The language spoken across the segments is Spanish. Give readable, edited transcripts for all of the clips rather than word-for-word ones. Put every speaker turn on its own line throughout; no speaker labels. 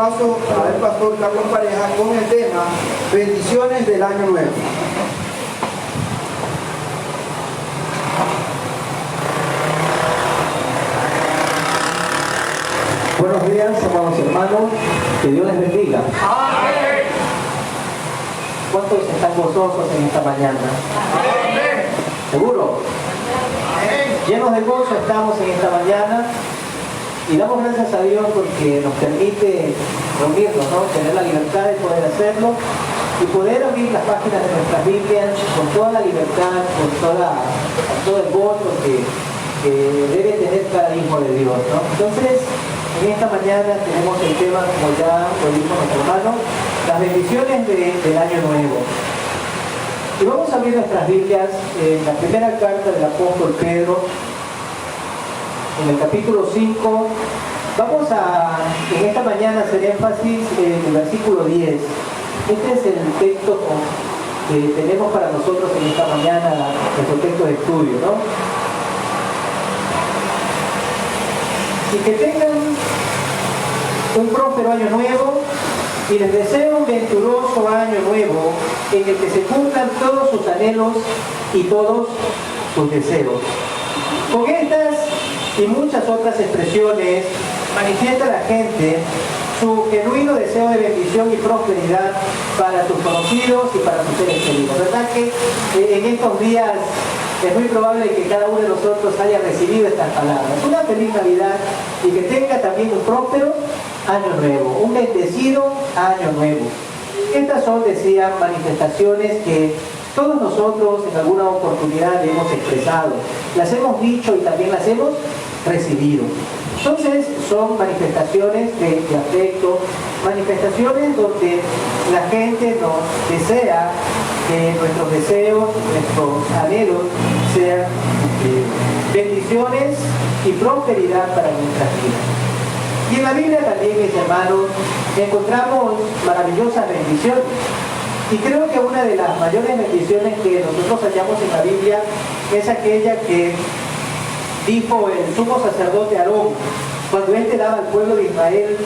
paso al pastor Carlos Pareja con el tema bendiciones del año nuevo.
Buenos días, amados hermanos, que Dios les bendiga.
Amén.
¿Cuántos están gozosos en esta mañana?
Amén.
¿Seguro?
Amén.
Llenos de gozo estamos en esta mañana y damos gracias a Dios porque nos permite reunirnos, ¿no? Tener la libertad de poder hacerlo y poder abrir las páginas de nuestras Biblias con toda la libertad, con todo el gozo que debe tener cada hijo de Dios, ¿no? Entonces, en esta mañana tenemos el tema, como ya lo dijo nuestro hermano, las bendiciones del año nuevo. Y vamos a abrir nuestras Biblias en la primera carta del apóstol Pedro, en el capítulo 5. Vamos a, en esta mañana, hacer énfasis en el versículo 10. Este es el texto que tenemos para nosotros en esta mañana, nuestro texto de estudio, ¿no? Y que tengan un próspero año nuevo y les deseo un venturoso año nuevo en el que se cumplan todos sus anhelos y todos sus deseos. Con estas y muchas otras expresiones manifiesta la gente su genuino deseo de bendición y prosperidad para sus conocidos y para sus seres queridos. ¿Verdad que en estos días es muy probable que cada uno de nosotros haya recibido estas palabras? Una feliz Navidad y que tenga también un próspero año nuevo, un bendecido año nuevo. Estas son, decía, manifestaciones que todos nosotros en alguna oportunidad hemos expresado, las hemos dicho y también las hemos recibido. Entonces son manifestaciones de afecto, manifestaciones donde la gente nos desea que nuestros deseos, nuestros anhelos sean bendiciones y prosperidad para nuestras vidas. Y en la Biblia también, mis hermanos, encontramos maravillosas bendiciones. Y creo que una de las mayores bendiciones que nosotros hallamos en la Biblia es aquella que dijo el sumo sacerdote Aarón, cuando él daba al pueblo de Israel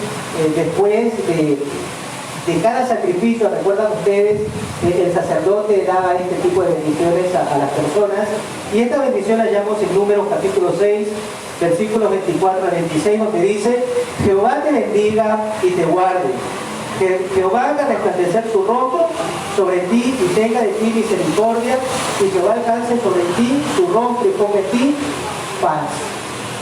después de cada sacrificio. Recuerdan ustedes, el sacerdote daba este tipo de bendiciones a las personas, y esta bendición la hallamos en Números capítulo 6, versículos 24 a 26, donde dice: Jehová te bendiga y te guarde, que Jehová haga resplandecer su rostro sobre ti y tenga de ti misericordia, y Jehová alcance sobre ti su rostro y ponga en ti paz.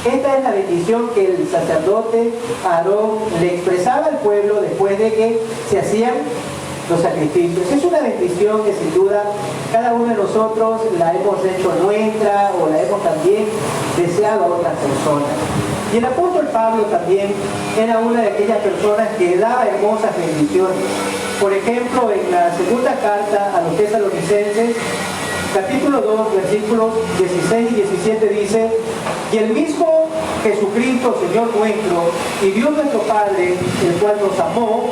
Esta es la bendición que el sacerdote Aarón le expresaba al pueblo después de que se hacían los sacrificios. Es una bendición que sin duda cada uno de nosotros la hemos hecho nuestra o la hemos también deseado a otras personas. Y el apóstol Pablo también era una de aquellas personas que daba hermosas bendiciones. Por ejemplo, en la segunda carta a los Tesalonicenses, capítulo 2, versículos 16 y 17 dice: y el mismo Jesucristo, Señor nuestro, y Dios nuestro Padre, el cual nos amó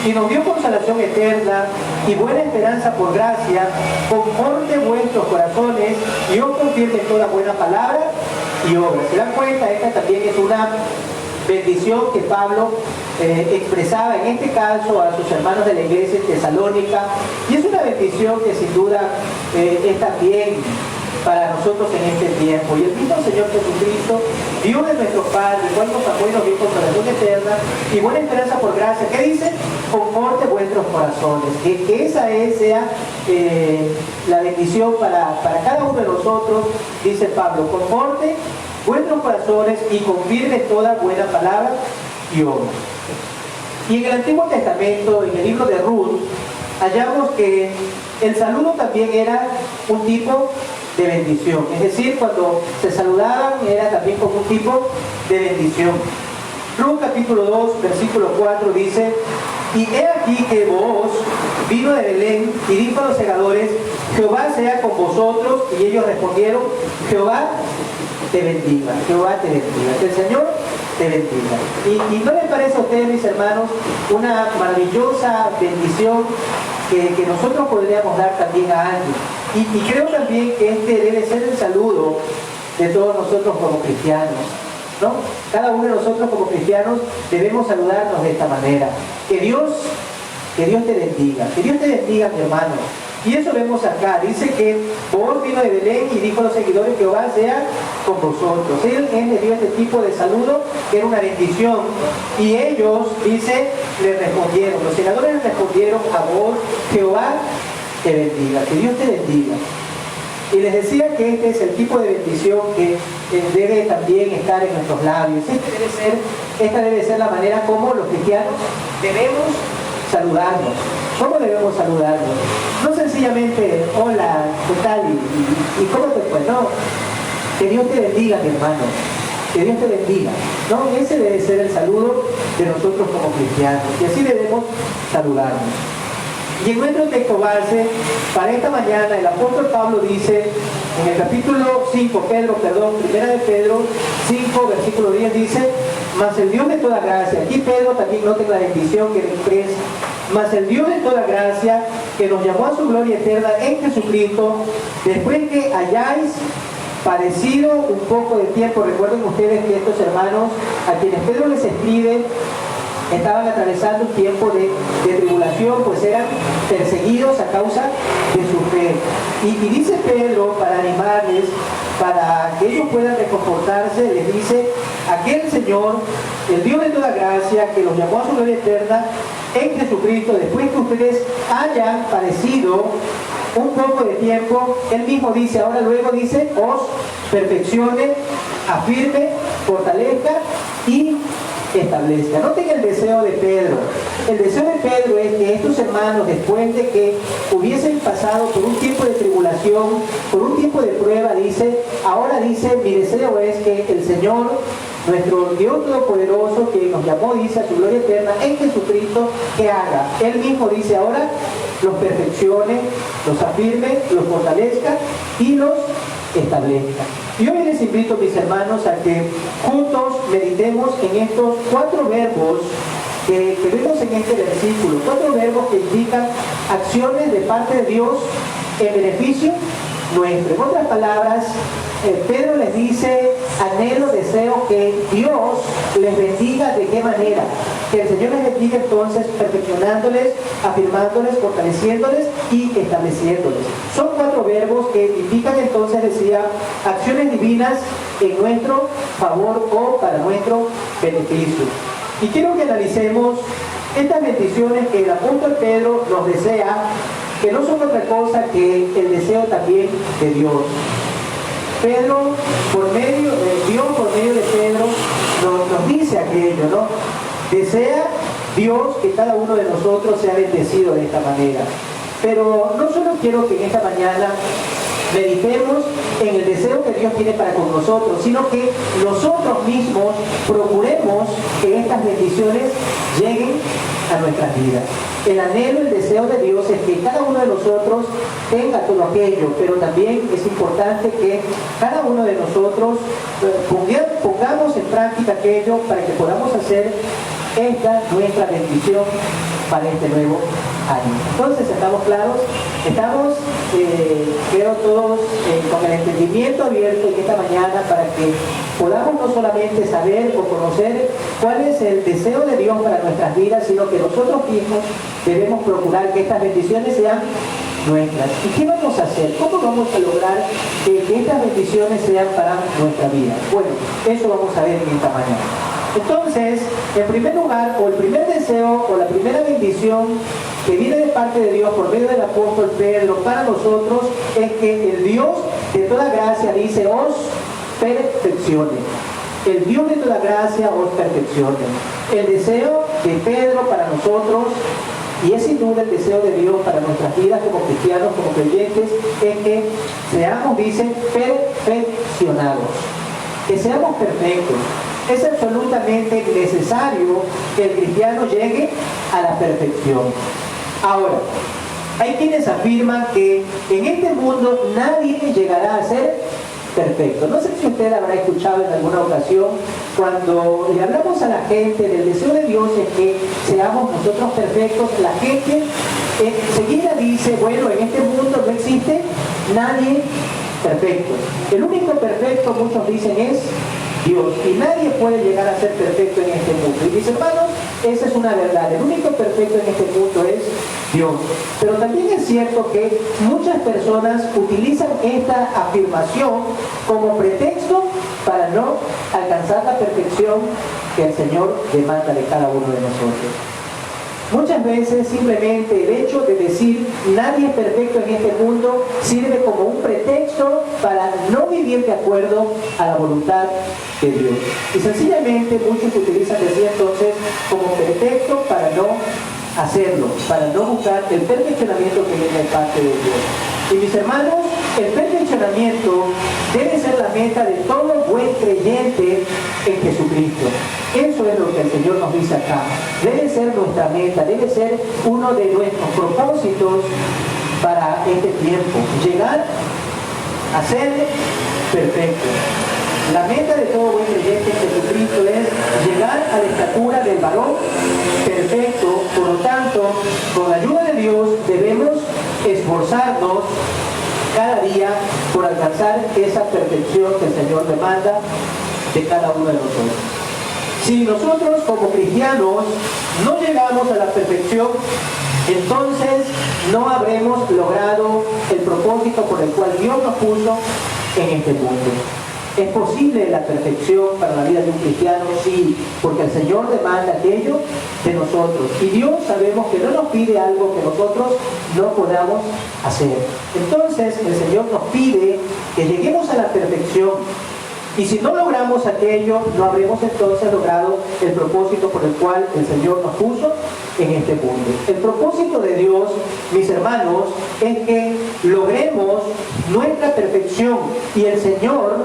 y nos dio consolación eterna y buena esperanza por gracia, conforte vuestros corazones y os confirme toda buena palabra y obra. ¿Se dan cuenta? Esta también es una bendición que Pablo expresaba en este caso a sus hermanos de la iglesia en Tesalónica, y es una bendición que sin duda es también para nosotros en este tiempo. Y el mismo Señor Jesucristo, Dios de nuestro Padre, el cual nos amó y nos dio consolación eterna y buena esperanza por gracia, ¿qué dice? Conforte vuestros corazones. Que esa sea la bendición para cada uno de nosotros, dice Pablo: conforte vuestros corazones y confirme toda buena palabra y obra. Y en el Antiguo Testamento, en el libro de Ruth, hallamos que el saludo también era un tipo de bendición. Es decir, cuando se saludaban era también como un tipo de bendición. Ruth capítulo 2, versículo 4 dice: y he aquí que Booz vino de Belén y dijo a los segadores: Jehová sea con vosotros. Y ellos respondieron: Jehová te bendiga, Jehová te bendiga, que el Señor te bendiga. Y ¿no les parece a ustedes, mis hermanos, una maravillosa bendición que nosotros podríamos dar también a alguien? Y creo también que este debe ser el saludo de todos nosotros como cristianos, ¿no? Cada uno de nosotros como cristianos debemos saludarnos de esta manera. Que Dios te bendiga, mi hermano. Y eso vemos acá, dice que Booz vino de Belén y dijo a los seguidores: Jehová sea con vosotros. Él les dio este tipo de saludo, que era una bendición, y ellos, dice, le respondieron, los segadores le respondieron a Booz: Jehová te bendiga, que Dios te bendiga. Y les decía que este es el tipo de bendición que debe también estar en nuestros labios. Esta debe ser la manera como los cristianos debemos saludarnos. ¿Cómo debemos saludarnos? No sencillamente: hola, ¿qué tal? ¿Y cómo te fue? No. Que Dios te bendiga, mi hermano. Que Dios te bendiga. No, ese debe ser el saludo de nosotros como cristianos. Y así debemos saludarnos. Y en nuestro texto base, para esta mañana, el apóstol Pablo dice, en el capítulo 5, primera de Pedro 5, versículo 10, dice: mas el Dios de toda gracia, aquí Pedro también noten la bendición que le expresa, mas el Dios de toda gracia, que nos llamó a su gloria eterna en Jesucristo, después que hayáis padecido un poco de tiempo. Recuerden ustedes que estos hermanos a quienes Pedro les escribe estaban atravesando un tiempo de tribulación, pues eran perseguidos a causa de su fe. Y dice Pedro, para animarles, para que ellos puedan reconfortarse, les dice: aquel Señor, el Dios de toda gracia, que los llamó a su gloria eterna en Jesucristo, después que ustedes hayan padecido un poco de tiempo, Él mismo dice, ahora luego dice, os perfeccione, afirme, fortalezca y establezca. Noten el deseo de Pedro. El deseo de Pedro es que estos hermanos, después de que hubiesen pasado por un tiempo de tribulación, por un tiempo de prueba, dice, ahora dice, mi deseo es que el Señor, nuestro Dios Todopoderoso, que nos llamó, dice, a su gloria eterna en Jesucristo, que haga. Él mismo dice ahora, los perfeccione, los afirme, los fortalezca y los establezca. Y hoy les invito, mis hermanos, a que juntos meditemos en estos 4 verbos que vemos en este versículo. 4 verbos que indican acciones de parte de Dios en beneficio nuestro. En otras palabras, Pedro les dice, anhelo, deseo que Dios les bendiga. ¿De qué manera? Que el Señor les bendiga entonces perfeccionándoles, afirmándoles, fortaleciéndoles y estableciéndoles. Son 4 verbos que indican entonces, decía, acciones divinas en nuestro favor o para nuestro beneficio. Y quiero que analicemos estas bendiciones que el apóstol Pedro nos desea, que no son otra cosa que el deseo también de Dios. Pedro, Dios por medio de Pedro nos dice aquello, ¿no? Desea Dios que cada uno de nosotros sea bendecido de esta manera. Pero no solo quiero que en esta mañana meditemos en el deseo que Dios tiene para con nosotros, sino que nosotros mismos procuremos que estas bendiciones lleguen a nuestras vidas. El anhelo, el deseo de Dios es que cada uno de nosotros tenga todo aquello, pero también es importante que cada uno de nosotros pongamos en práctica aquello para que podamos hacer esta nuestra bendición para este nuevo año. Entonces, ¿estamos claros? Estamos, creo todos, con el entendimiento abierto en esta mañana para que podamos no solamente saber o conocer cuál es el deseo de Dios para nuestras vidas, sino que nosotros mismos debemos procurar que estas bendiciones sean nuestras. ¿Y qué vamos a hacer? ¿Cómo vamos a lograr que estas bendiciones sean para nuestra vida? Bueno, eso vamos a ver en esta mañana. Entonces, en primer lugar, o el primer deseo, o la primera bendición que viene de parte de Dios por medio del apóstol Pedro para nosotros, es que el Dios de toda gracia dice, os perfeccione. El Dios de toda gracia os perfeccione. El deseo de Pedro para nosotros, y es sin duda el deseo de Dios para nuestras vidas como cristianos, como creyentes, es que seamos, dice, perfeccionados. Que seamos perfectos. Es absolutamente necesario que el cristiano llegue a la perfección. Ahora, hay quienes afirman que en este mundo nadie llegará a ser perfecto. No sé si usted habrá escuchado en alguna ocasión cuando le hablamos a la gente del deseo de Dios es que seamos nosotros perfectos. La gente enseguida dice, bueno, en este mundo no existe nadie perfecto. El único perfecto, muchos dicen, es Dios, y nadie puede llegar a ser perfecto en este mundo. Y mis hermanos, esa es una verdad. El único perfecto en este mundo es Dios. Pero también es cierto que muchas personas utilizan esta afirmación como pretexto para no alcanzar la perfección que el Señor demanda de cada uno de nosotros. Muchas veces simplemente el hecho de decir nadie es perfecto en este mundo sirve como un pretexto para no vivir de acuerdo a la voluntad de Dios. Y sencillamente muchos utilizan decir entonces como pretexto para no hacerlo, para no buscar el perfeccionamiento que viene de parte de Dios. Y mis hermanos, el perfeccionamiento debe ser la meta de todo buen creyente en Jesucristo. Eso es lo que el Señor nos dice acá. Debe ser nuestra meta, debe ser uno de nuestros propósitos para este tiempo. Llegar a ser perfecto. La meta de todo buen creyente en Jesucristo es llegar a la estatura del varón perfecto. Por lo tanto, con la ayuda de Dios debemos esforzarnos cada día por alcanzar esa perfección que el Señor demanda de cada uno de nosotros. Si nosotros como cristianos no llegamos a la perfección, entonces no habremos logrado el propósito por el cual Dios nos puso en este mundo. ¿Es posible la perfección para la vida de un cristiano? Sí, porque el Señor demanda aquello de nosotros. Y Dios sabemos que no nos pide algo que nosotros no podamos hacer. Entonces el Señor nos pide que lleguemos a la perfección. Y si no logramos aquello, no habremos entonces logrado el propósito por el cual el Señor nos puso en este mundo. El propósito de Dios, mis hermanos, es que logremos nuestra perfección. Y el Señor,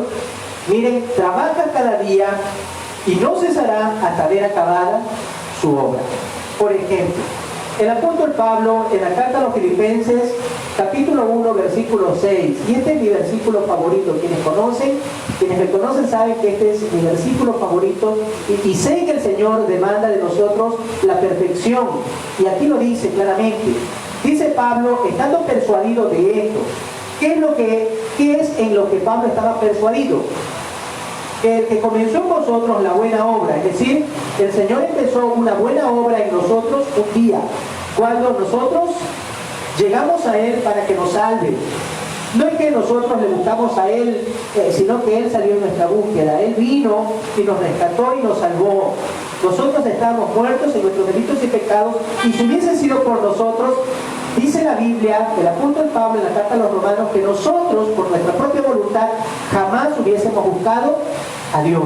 miren, trabaja cada día y no cesará hasta ver acabada su obra. Por ejemplo, el apóstol Pablo en la carta a los Filipenses, capítulo 1, versículo 6, y este es mi versículo favorito. Quienes me conocen saben que este es mi versículo favorito, y sé que el Señor demanda de nosotros la perfección, y aquí lo dice claramente. Dice Pablo, estando persuadido de esto. ¿Qué es en lo que Pablo estaba persuadido? Que el que comenzó en vosotros la buena obra, es decir, el Señor empezó una buena obra en nosotros un día, cuando nosotros llegamos a Él para que nos salve. No es que nosotros le buscamos a Él, sino que Él salió en nuestra búsqueda. Él vino y nos rescató y nos salvó. Nosotros estábamos muertos en nuestros delitos y pecados, y si hubiese sido por nosotros, dice la Biblia, el apóstol Pablo en la carta a los Romanos, que nosotros, por nuestra propia voluntad, jamás hubiésemos buscado a Dios.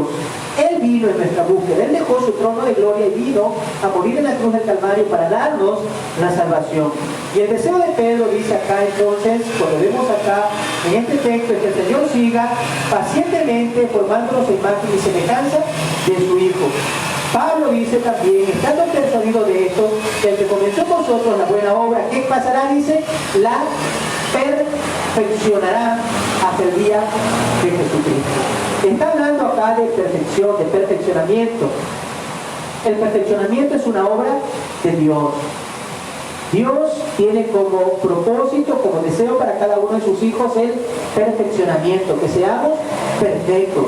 Él vino en nuestra búsqueda. Él dejó su trono de gloria y vino a morir en la cruz del Calvario para darnos la salvación. Y el deseo de Pedro dice acá entonces, cuando vemos acá en este texto, es que el Señor siga pacientemente formándonos a imagen y semejanza de su Hijo. Pablo dice también, estando persuadido de esto, que el que comenzó con nosotros la buena obra, ¿qué pasará? Dice, la perfeccionará hasta el día de Jesucristo. Está hablando acá de perfección, de perfeccionamiento. El perfeccionamiento es una obra de Dios. Dios tiene como propósito, como deseo para cada uno de sus hijos el perfeccionamiento, que seamos perfectos.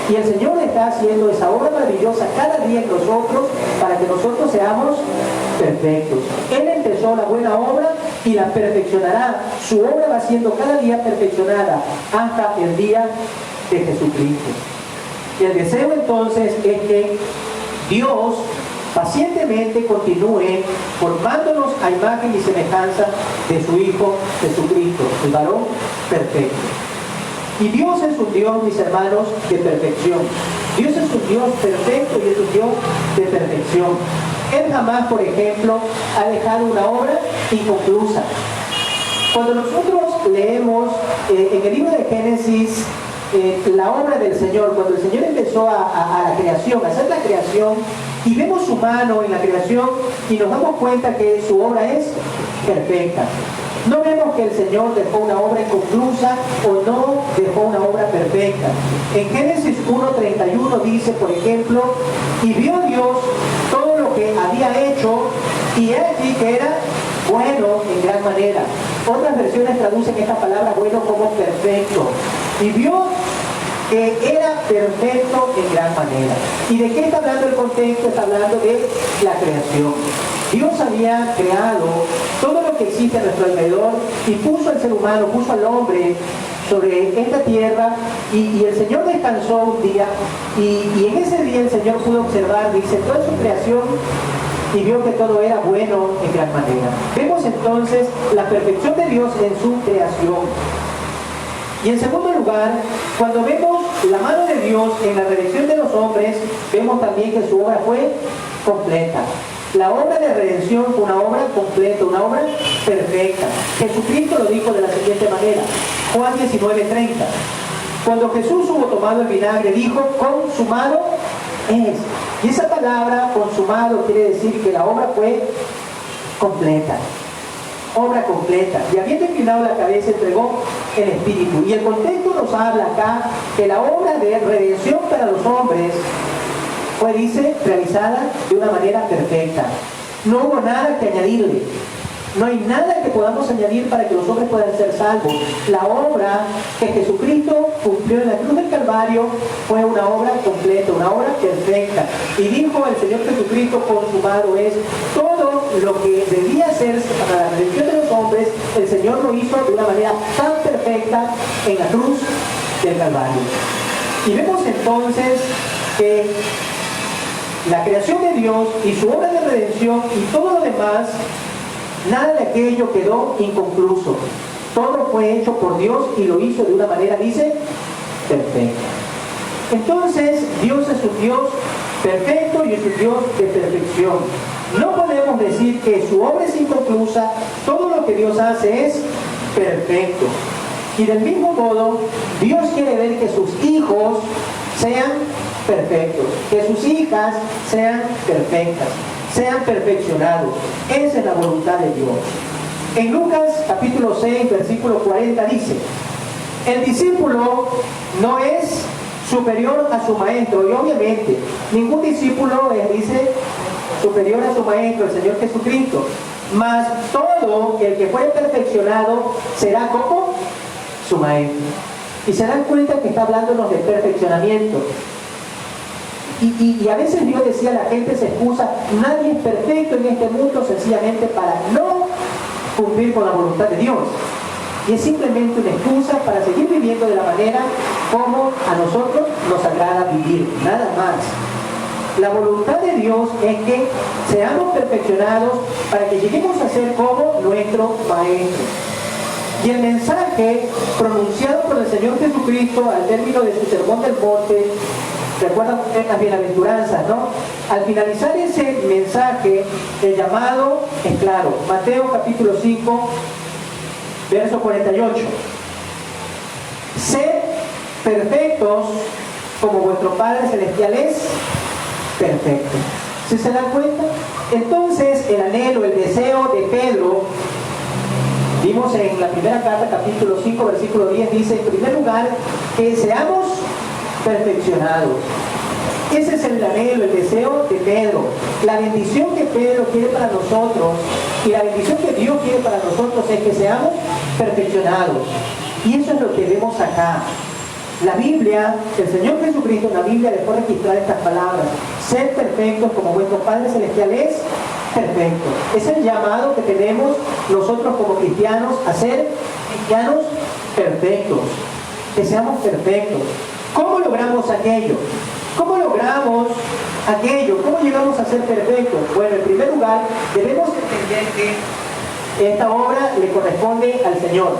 Y el Señor está haciendo esa obra maravillosa cada día en nosotros para que nosotros seamos perfectos. Él empezó la buena obra y la perfeccionará. Su obra va siendo cada día perfeccionada hasta el día de Jesucristo. Y el deseo entonces es que Dios pacientemente continúe formándonos a imagen y semejanza de su Hijo Jesucristo, el varón perfecto. Y Dios es un Dios, mis hermanos, de perfección. Dios es un Dios perfecto y es un Dios de perfección. Él jamás, por ejemplo, ha dejado una obra inconclusa. Cuando nosotros leemos en el libro de Génesis la obra del Señor, cuando el Señor empezó a la creación, a hacer la creación, y vemos su mano en la creación y nos damos cuenta que su obra es perfecta. No vemos que el Señor dejó una obra inconclusa o no dejó una obra perfecta. En Génesis 1:31 dice, por ejemplo, y vio Dios todo lo que había hecho y he aquí que era bueno en gran manera. Otras versiones traducen esta palabra bueno como perfecto. Y vio que era perfecto en gran manera. ¿Y de qué está hablando el contexto? Está hablando de la creación. Dios había creado todo lo que existe a nuestro alrededor y puso al ser humano, puso al hombre sobre esta tierra y el Señor descansó un día y en ese día el Señor pudo observar, dice, toda su creación y vio que todo era bueno en gran manera. Vemos entonces la perfección de Dios en su creación. Y en segundo lugar, cuando vemos la mano de Dios en la redención de los hombres, vemos también que su obra fue completa. La obra de redención fue una obra completa, una obra perfecta. Jesucristo lo dijo de la siguiente manera, Juan 19:30. Cuando Jesús hubo tomado el vinagre, dijo, consumado es. Y esa palabra, consumado, quiere decir que la obra fue completa. Obra completa. Y habiendo inclinado la cabeza, entregó el Espíritu. Y el contexto nos habla acá que la obra de redención para los hombres fue, dice, realizada de una manera perfecta. No hubo nada que añadirle. No hay nada que podamos añadir para que los hombres puedan ser salvos. La obra que Jesucristo cumplió en la cruz del Calvario fue una obra completa, una obra perfecta. Y dijo el Señor Jesucristo, consumado es. Todo lo que debía hacerse para la redención de los hombres, el Señor lo hizo de una manera tan perfecta en la cruz del Calvario. Y vemos entonces que la creación de Dios y su obra de redención y todo lo demás, nada de aquello quedó inconcluso. Todo fue hecho por Dios y lo hizo de una manera, dice, perfecta. Entonces, Dios es un Dios perfecto y es un Dios de perfección. No podemos decir que su obra es inconclusa, todo lo que Dios hace es perfecto. Y del mismo modo, Dios quiere ver que sus hijos sean perfectos, que sus hijas sean perfectas, sean perfeccionados. Esa es la voluntad de Dios. En Lucas capítulo 6, versículo 40 dice, el discípulo no es superior a su maestro, y obviamente ningún discípulo es, dice, superior a su maestro, el Señor Jesucristo, mas todo el que fue perfeccionado será como su maestro. Y se dan cuenta que está hablándonos de perfeccionamiento. Y a veces Dios decía, la gente se excusa, nadie es perfecto en este mundo sencillamente para no cumplir con la voluntad de Dios. Y es simplemente una excusa para seguir viviendo de la manera como a nosotros nos agrada vivir, nada más. La voluntad de Dios es que seamos perfeccionados para que lleguemos a ser como nuestro Maestro. Y el mensaje pronunciado por el Señor Jesucristo al término de su sermón del monte Recuerdan ustedes las bienaventuranzas, ¿no? Al finalizar ese mensaje, el llamado es claro. Mateo capítulo 5, verso 48. Sed perfectos como vuestro Padre Celestial es perfecto. ¿Sí se dan cuenta? Entonces, el anhelo, el deseo de Pedro, vimos en la primera carta, capítulo 5, versículo 10, dice, en primer lugar, que seamos perfeccionados. Ese es el anhelo, el deseo de Pedro. La bendición que Pedro quiere para nosotros y la bendición que Dios quiere para nosotros es que seamos perfeccionados. Y eso es lo que vemos acá. La Biblia, el Señor Jesucristo en la Biblia dejó registrar estas palabras. Ser perfectos como vuestro Padre Celestial es perfecto. Es el llamado que tenemos nosotros como cristianos a ser cristianos perfectos. Que seamos perfectos. ¿Cómo logramos aquello? ¿Cómo logramos aquello? ¿Cómo llegamos a ser perfectos? Bueno, en primer lugar, debemos entender que esta obra le corresponde al Señor.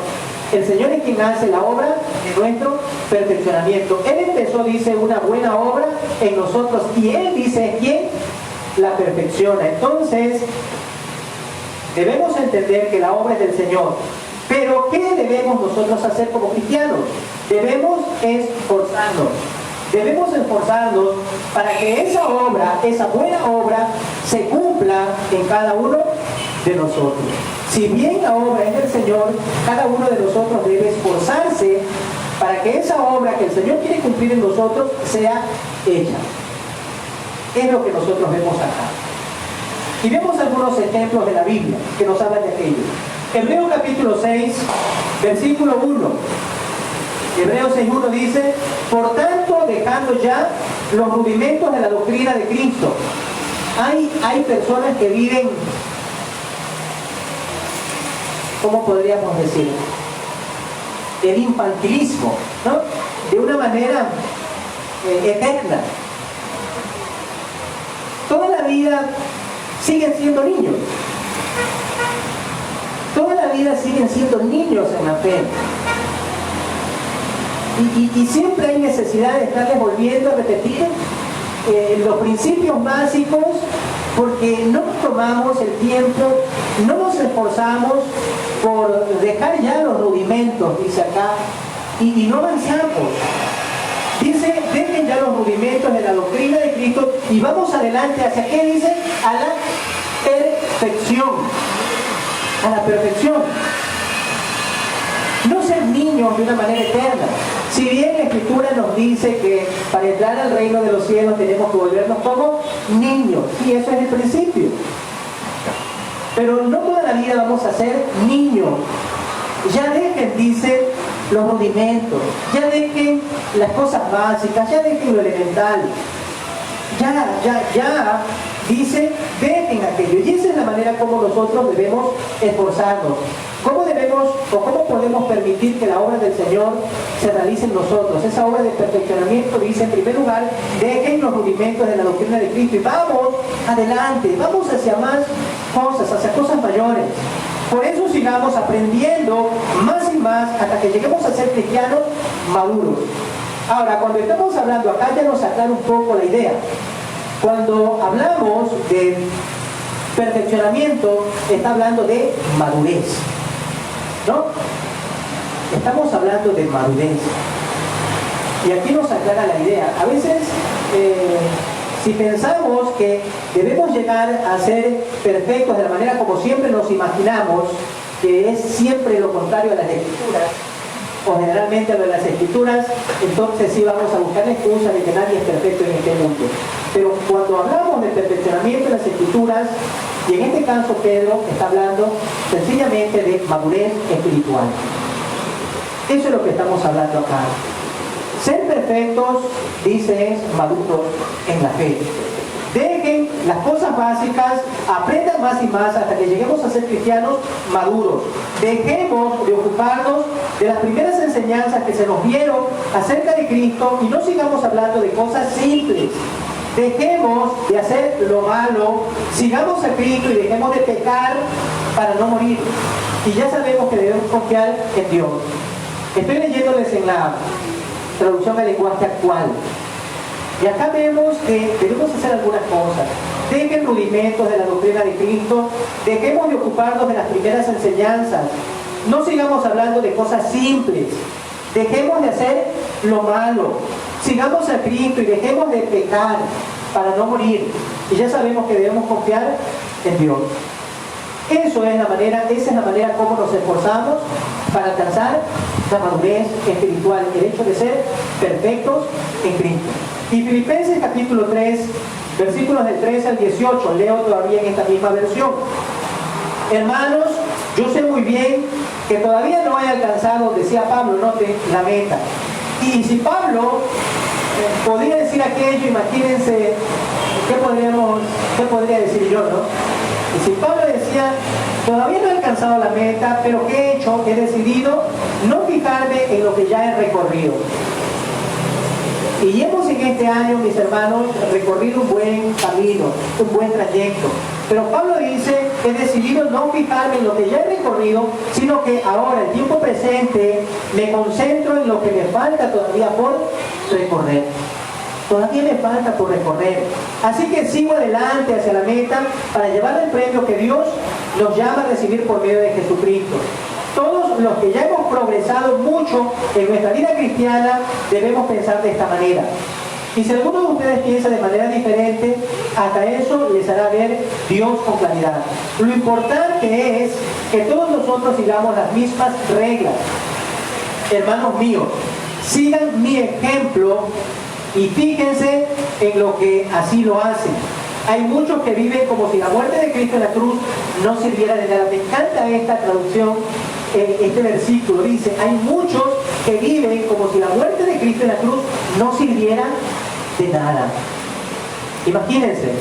El Señor es quien hace la obra de nuestro perfeccionamiento. Él empezó, dice, una buena obra en nosotros y Él dice quién la perfecciona. Entonces, debemos entender que la obra es del Señor. Pero, ¿qué debemos nosotros hacer como cristianos? Debemos esforzarnos. Debemos esforzarnos para que esa obra, esa buena obra, se cumpla en cada uno de nosotros. Si bien la obra es del Señor, cada uno de nosotros debe esforzarse para que esa obra que el Señor quiere cumplir en nosotros sea hecha. Es lo que nosotros vemos acá. Y vemos algunos ejemplos de la Biblia que nos hablan de aquello. Hebreos capítulo 6, versículo 1. Hebreos 6.1 dice, por tanto, dejando ya los rudimentos de la doctrina de Cristo. Hay personas que viven, ¿cómo podríamos decir? El infantilismo, ¿no? De una manera eterna. Toda la vida siguen siendo niños. Toda la vida siguen siendo niños en la fe. Y siempre hay necesidad de estarles volviendo a repetir los principios básicos porque no nos tomamos el tiempo, no nos esforzamos por dejar ya los rudimentos, dice acá, y no avanzamos. Dice, dejen ya los rudimentos de la doctrina de Cristo y vamos adelante. ¿Hacia qué dice? A la perfección. A la perfección. No ser niños de una manera eterna. Si bien la Escritura nos dice que para entrar al reino de los cielos tenemos que volvernos como niños, y eso es el principio. Pero no toda la vida vamos a ser niños. Ya dejen, dice, los rudimentos, ya dejen las cosas básicas, ya dejen lo elemental. Ya, dice, dejen aquello. Y esa es la manera como nosotros debemos esforzarnos. ¿Cómo debemos o cómo podemos permitir que la obra del Señor se realice en nosotros? Esa obra de perfeccionamiento dice, en primer lugar, dejen los rudimentos de la doctrina de Cristo y vamos adelante, vamos hacia más cosas, hacia cosas mayores. Por eso sigamos aprendiendo más y más hasta que lleguemos a ser cristianos maduros. Ahora, cuando estamos hablando acá ya nos aclara un poco la idea. Cuando hablamos de perfeccionamiento, está hablando de madurez, ¿no? Estamos hablando de madurez. Y aquí nos aclara la idea. A veces, si pensamos que debemos llegar a ser perfectos de la manera como siempre nos imaginamos, que es siempre lo contrario a las Escrituras, o generalmente a lo de las Escrituras, entonces sí vamos a buscar la excusa de que nadie es perfecto en este mundo. Pero cuando hablamos de perfeccionamiento en las Escrituras, y en este caso Pedro está hablando sencillamente de madurez espiritual. Eso es lo que estamos hablando acá. Ser perfectos, dice, es maduros en la fe. Dejen las cosas básicas, aprendan más y más hasta que lleguemos a ser cristianos maduros. Dejemos de ocuparnos de las primeras enseñanzas que se nos dieron acerca de Cristo y no sigamos hablando de cosas simples. Dejemos de hacer lo malo, sigamos a Cristo y dejemos de pecar para no morir. Y ya sabemos que debemos confiar en Dios. Estoy leyéndoles en la traducción al lenguaje actual. Y acá vemos que debemos hacer algunas cosas. Dejen rudimentos de la doctrina de Cristo, dejemos de ocuparnos de las primeras enseñanzas, no sigamos hablando de cosas simples, dejemos de hacer lo malo, sigamos a Cristo y dejemos de pecar para no morir. Y ya sabemos que debemos confiar en Dios. Esa es la manera como nos esforzamos para alcanzar la madurez espiritual, el hecho de ser perfectos en Cristo. Y Filipenses capítulo 3, versículos del 13 al 18, leo todavía en esta misma versión. Hermanos, yo sé muy bien que todavía no he alcanzado, decía Pablo, note, la meta. Y si Pablo podía decir aquello, imagínense, ¿qué podría decir yo, no? Y si Pablo decía, todavía no he alcanzado la meta, pero ¿qué he hecho? He decidido no fijarme en lo que ya he recorrido. Y hemos en este año, mis hermanos, recorrido un buen camino, un buen trayecto. Pero Pablo dice, he decidido no fijarme en lo que ya he recorrido, sino que ahora, el tiempo presente, me concentro en lo que me falta todavía por recorrer. Todavía me falta por recorrer. Así que sigo adelante hacia la meta para llevar el premio que Dios nos llama a recibir por medio de Jesucristo. Todos los que ya hemos progresado mucho en nuestra vida cristiana debemos pensar de esta manera. Y si alguno de ustedes piensa de manera diferente, hasta eso les hará ver Dios con claridad. Lo importante es que todos nosotros sigamos las mismas reglas. Hermanos míos, sigan mi ejemplo y fíjense en lo que así lo hacen. Hay muchos que viven como si la muerte de Cristo en la cruz no sirviera de nada. Me encanta esta traducción, este versículo. Dice, hay muchos que viven como si la muerte de Cristo en la cruz no sirviera de nada. Imagínense,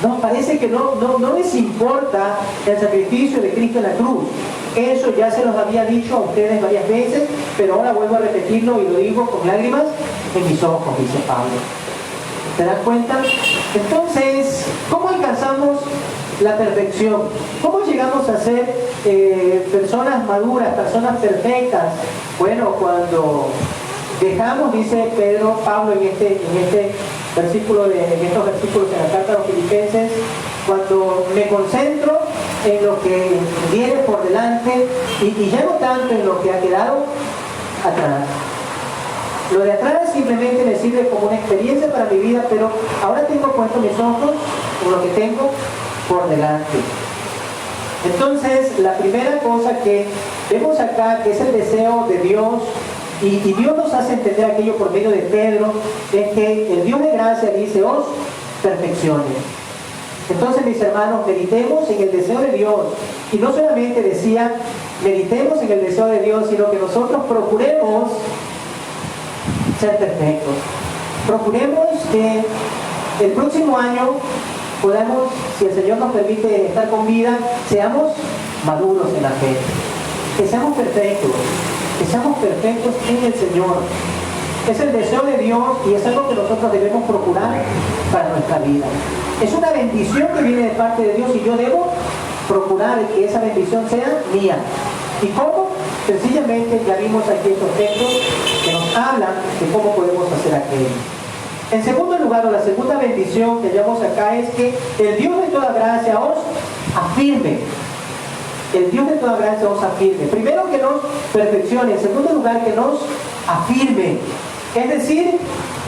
nos parece que no les importa el sacrificio de Cristo en la cruz. Eso ya se los había dicho a ustedes varias veces, pero ahora vuelvo a repetirlo y lo digo con lágrimas en mis ojos, dice Pablo. ¿Se dan cuenta? Entonces, ¿cómo alcanzamos la perfección? ¿Cómo llegamos a ser personas maduras, personas perfectas? Bueno, cuando dejamos, dice Pablo en este versículo, en estos versículos en la carta a los Filipenses, cuando me concentro en lo que viene por delante y ya no tanto en lo que ha quedado atrás. Lo de atrás simplemente me sirve como una experiencia para mi vida, pero ahora tengo puestos mis ojos en lo que tengo por delante. Entonces, la primera cosa que vemos acá, que es el deseo de Dios, y Dios nos hace entender aquello por medio de Pedro, es que el Dios de gracia dice, os perfeccione. Entonces, mis hermanos, meditemos en el deseo de Dios. Y no solamente decía, meditemos en el deseo de Dios, sino que nosotros procuremos ser perfectos. Procuremos que el próximo año podamos, si el Señor nos permite estar con vida, seamos maduros en la fe. Que seamos perfectos en el Señor. Es el deseo de Dios y es algo que nosotros debemos procurar para nuestra vida. Es una bendición que viene de parte de Dios y yo debo procurar que esa bendición sea mía. ¿Y cómo? Sencillamente ya vimos aquí estos textos que nos hablan de cómo podemos hacer aquello. En segundo lugar, o la segunda bendición que llevamos acá es que el Dios de toda gracia os afirme. El Dios de toda gracia os afirme. Primero, que nos perfeccione. En segundo lugar, que nos afirme. Es decir,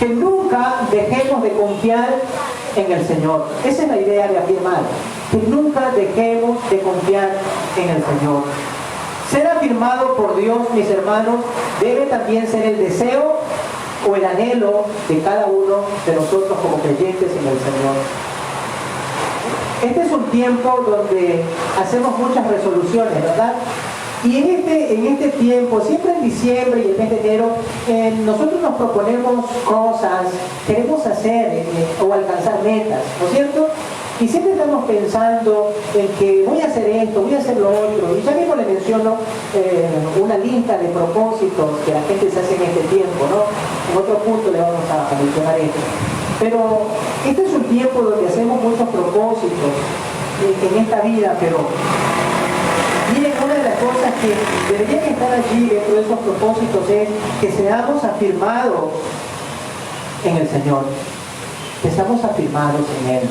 que nunca dejemos de confiar en el Señor. Esa es la idea de afirmar. Que nunca dejemos de confiar en el Señor. Ser afirmado por Dios, mis hermanos, debe también ser el deseo o el anhelo de cada uno de nosotros como creyentes en el Señor. Este es un tiempo donde hacemos muchas resoluciones, ¿verdad? Y en este tiempo, siempre en diciembre y el mes de enero, nosotros nos proponemos cosas, queremos hacer o alcanzar metas, ¿no es cierto? Y siempre estamos pensando en que voy a hacer esto, voy a hacer lo otro. Y ya mismo le menciono una lista de propósitos que la gente se hace en este tiempo, ¿no? En otro punto le vamos a mencionar esto. Pero este es un tiempo donde hacemos muchos propósitos en esta vida, pero miren, una de las cosas que debería que estar allí dentro de esos propósitos es que seamos afirmados en el Señor. que estamos afirmados en Él.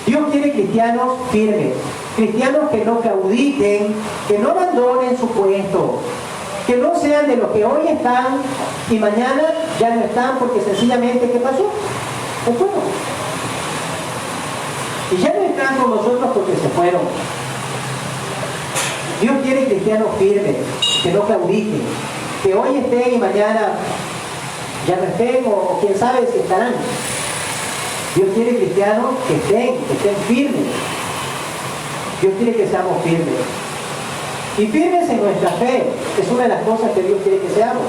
Dios quiere cristianos firmes, cristianos que no claudiquen, que no abandonen su puesto, que no sean de los que hoy están y mañana ya no están porque sencillamente, ¿qué pasó? Se fueron. Y ya no están con nosotros porque se fueron. Dios quiere cristianos firmes, que no claudiquen, que hoy estén y mañana ya no estén o quién sabe si estarán. Dios quiere cristianos que estén firmes. Dios quiere que seamos firmes. Y firmes en nuestra fe, es una de las cosas que Dios quiere que seamos.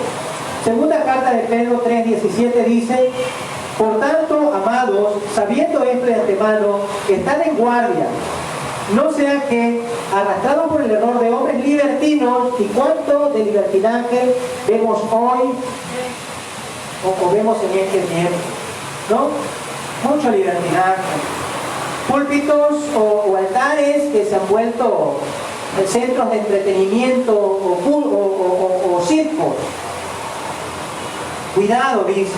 Segunda carta de Pedro 3:17 dice: por tanto, amados, sabiendo esto de antemano, estad en guardia, no sea que, arrastrados por el error de hombres libertinos, y cuánto de libertinaje vemos hoy o vemos en este tiempo, ¿no? Mucho libertinaje. Púlpitos o altares que se han vuelto centros de entretenimiento o circos. Cuidado, dice.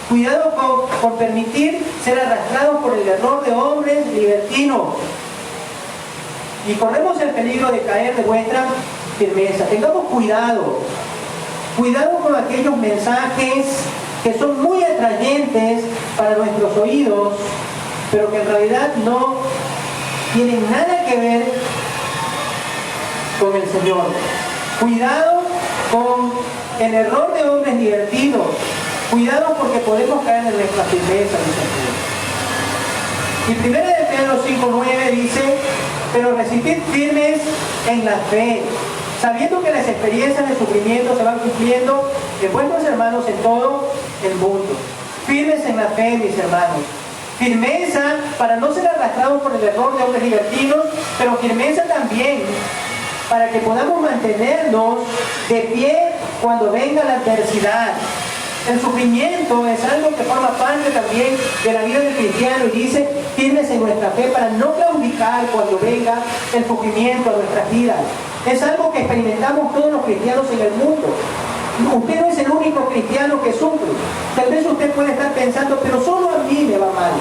Cuidado con permitir ser arrastrados por el error de hombres libertinos. Y corremos el peligro de caer de vuestra firmeza. Tengamos cuidado. Cuidado con aquellos mensajes que son muy atrayentes para nuestros oídos, pero que en realidad no tienen nada que ver con el Señor. Cuidado con el error de hombres libertinos. Cuidado porque podemos caer en nuestra firmeza, dice aquí. Y 1 de Pedro 5:9 dice: pero resistid firmes en la fe, sabiendo que las experiencias de sufrimiento se van cumpliendo en vuestros hermanos en todo el mundo. Firmes en la fe, mis hermanos. Firmeza para no ser arrastrados por el error de hombres libertinos, pero firmeza también para que podamos mantenernos de pie cuando venga la adversidad. El sufrimiento es algo que forma parte también de la vida del cristiano, y dice: firmes en nuestra fe para no claudicar cuando venga el sufrimiento a nuestras vidas. Es algo que experimentamos todos los cristianos en el mundo. Usted no es el único cristiano que sufre. Tal vez usted puede estar pensando: pero solo a mí me va mal.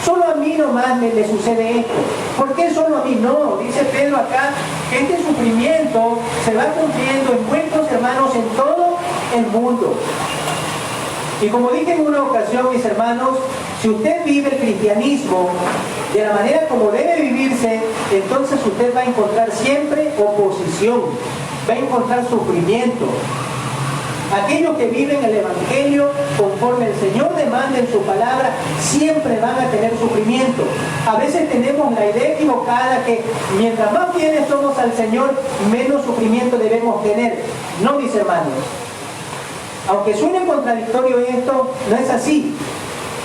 Solo a mí nomás me sucede esto. ¿Por qué solo a mí? No, dice Pedro acá, que este sufrimiento se va cumpliendo en vuestros hermanos en todo el mundo. Y como dije en una ocasión, mis hermanos, si usted vive el cristianismo de la manera como debe vivirse, entonces usted va a encontrar siempre oposición, va a encontrar sufrimiento. Aquellos que viven el Evangelio conforme el Señor demanda en su palabra, siempre van a tener sufrimiento. A veces tenemos la idea equivocada que mientras más fieles somos al Señor, menos sufrimiento debemos tener. No, mis hermanos. Aunque suene contradictorio esto, no es así.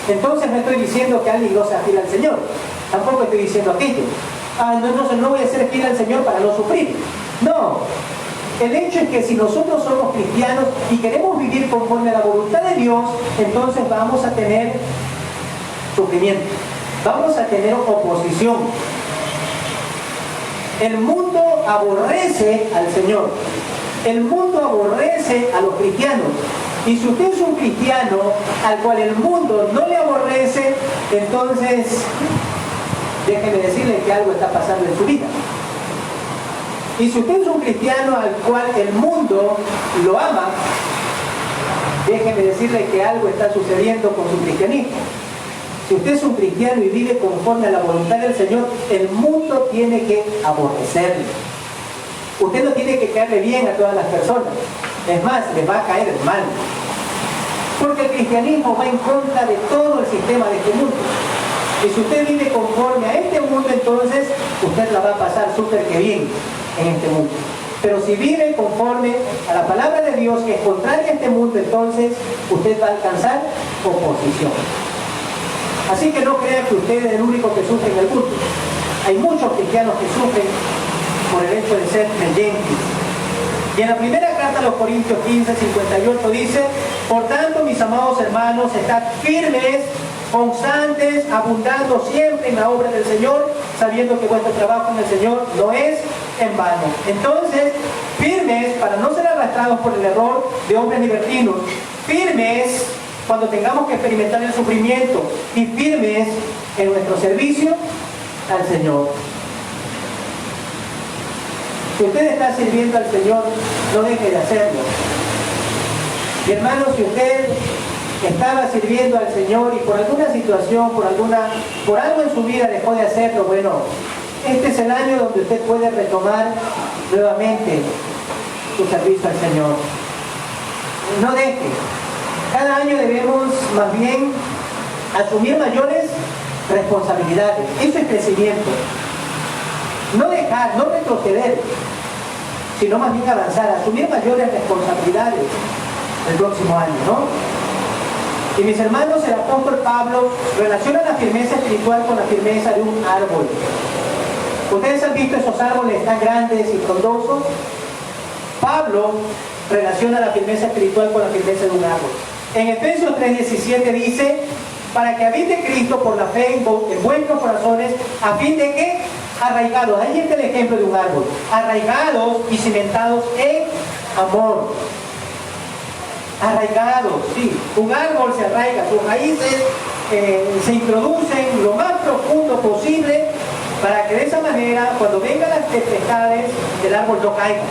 Entonces no estoy diciendo que alguien no sea fiel al Señor. Tampoco estoy diciendo aquello. No voy a ser fiel al Señor para no sufrir. No. El hecho es que si nosotros somos cristianos y queremos vivir conforme a la voluntad de Dios, entonces vamos a tener sufrimiento. Vamos a tener oposición. El mundo aborrece al Señor. El mundo aborrece a los cristianos. Y si usted es un cristiano al cual el mundo no le aborrece, entonces déjeme decirle que algo está pasando en su vida. Y si usted es un cristiano al cual el mundo lo ama, déjeme decirle que algo está sucediendo con su cristianismo. Si usted es un cristiano y vive conforme a la voluntad del Señor, el mundo tiene que aborrecerle. Usted no tiene que caerle bien a todas las personas. Es más, les va a caer mal. Porque el cristianismo va en contra de todo el sistema de este mundo. Y si usted vive conforme a este mundo, entonces usted la va a pasar súper que bien en este mundo. Pero si vive conforme a la palabra de Dios, que es contraria a este mundo, entonces usted va a alcanzar oposición. Así que no crea que usted es el único que sufre en el mundo. Hay muchos cristianos que sufren por el hecho de ser creyentes. Y en la primera carta a los Corintios 15:58 dice: por tanto, mis amados hermanos, estad firmes, constantes, abundando siempre en la obra del Señor, sabiendo que vuestro trabajo en el Señor no es en vano. Entonces, firmes para no ser arrastrados por el error de hombres libertinos, firmes cuando tengamos que experimentar el sufrimiento, y firmes en nuestro servicio al Señor. Si usted está sirviendo al Señor, no deje de hacerlo. Mi hermano, si usted estaba sirviendo al Señor y por alguna situación, por algo en su vida dejó de hacerlo, bueno, este es el año donde usted puede retomar nuevamente su servicio al Señor. No deje. Cada año debemos más bien asumir mayores responsabilidades. Eso es crecimiento. No dejar, no retroceder, sino más bien avanzar, asumir mayores responsabilidades el próximo año, ¿no? Y mis hermanos, el apóstol Pablo relaciona la firmeza espiritual con la firmeza de un árbol. ¿Ustedes han visto esos árboles tan grandes y frondosos? Pablo relaciona la firmeza espiritual con la firmeza de un árbol. En Efesios 3:17 dice, para que habite Cristo por la fe en vuestros corazones, a fin de que, arraigados, ahí está el ejemplo de un árbol, arraigados y cimentados en amor. Arraigados, sí. Un árbol se arraiga, sus raíces se introducen lo más profundo posible para que de esa manera, cuando vengan las tempestades, el árbol no caiga.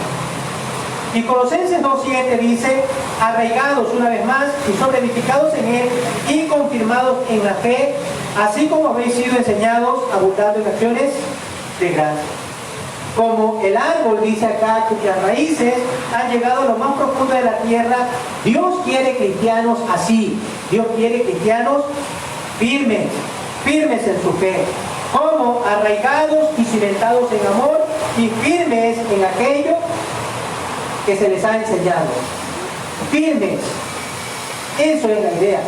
Y Colosenses 2:7 dice, arraigados una vez más y sobreedificados en él y confirmados en la fe, así como habéis sido enseñados, abundando en acciones de gracia. Como el árbol dice acá, cuyas raíces han llegado a lo más profundo de la tierra, Dios quiere cristianos así. Dios quiere cristianos firmes, firmes en su fe, como arraigados y cimentados en amor y firmes en aquello que se les ha enseñado. Firmes. Eso es la idea.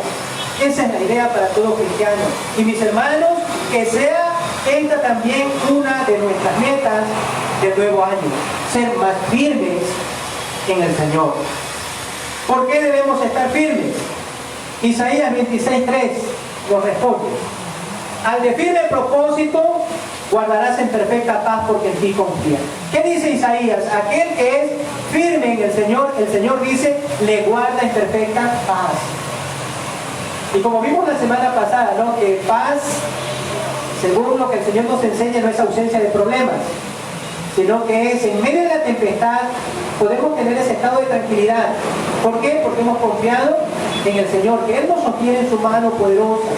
Esa es la idea para todo cristiano. Y mis hermanos, que sea esta también una de nuestras metas del nuevo año. Ser más firmes en el Señor. ¿Por qué debemos estar firmes? Isaías 26:3 nos responde. Al de firme propósito guardarás en perfecta paz porque en ti confía. ¿Qué dice Isaías? Aquel que es firme en el Señor dice, le guarda en perfecta paz. Y como vimos la semana pasada, ¿no? Que paz, según lo que el Señor nos enseña, no es ausencia de problemas, sino que es en medio de la tempestad podemos tener ese estado de tranquilidad. ¿Por qué? Porque hemos confiado en el Señor, que Él nos sostiene en su mano poderosa.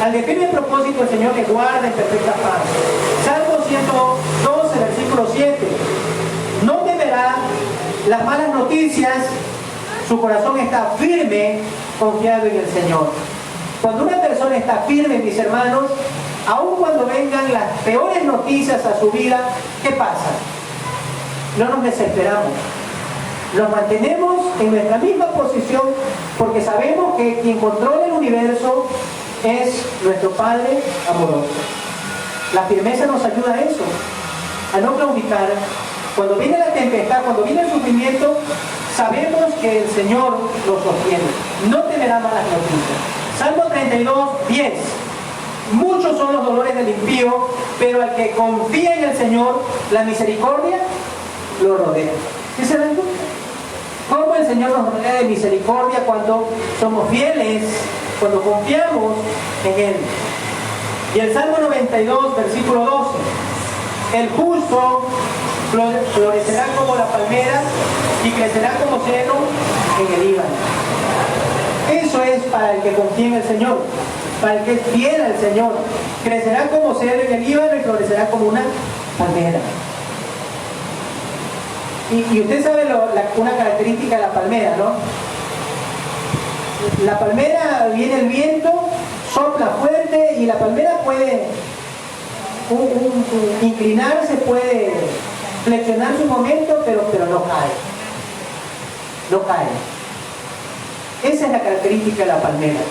Al de firme propósito el Señor le guarda en perfecta paz. Salmo 112, versículo 7. No temerá las malas noticias, su corazón está firme, confiado en el Señor. Cuando una persona está firme, mis hermanos, aun cuando vengan las peores noticias a su vida, ¿qué pasa? No nos desesperamos. Nos mantenemos en nuestra misma posición porque sabemos que quien controla el universo es nuestro Padre amoroso. La firmeza nos ayuda a eso, a no claudicar. Cuando viene la tempestad, cuando viene el sufrimiento, sabemos que el Señor nos sostiene. No temerá malas noticias. Salmo 32:10. Muchos son los dolores del impío, pero al que confía en el Señor, la misericordia lo rodea. ¿Sí se dan cuenta? ¿Cómo el Señor nos rodea de misericordia cuando somos fieles, cuando confiamos en Él? Y el Salmo 92, versículo 12. El justo florecerá como la palmera y crecerá como cedro en el Líbano. Eso es para el que confía en el Señor, para el que es fiel al Señor. Crecerá como cedro en el Líbano y florecerá como una palmera. Y usted sabe una característica de la palmera, ¿no? La palmera, viene el viento, sopla fuerte y la palmera puede inclinarse, puede flexionar su momento, pero no cae. No cae. Esa es la característica de la palmera.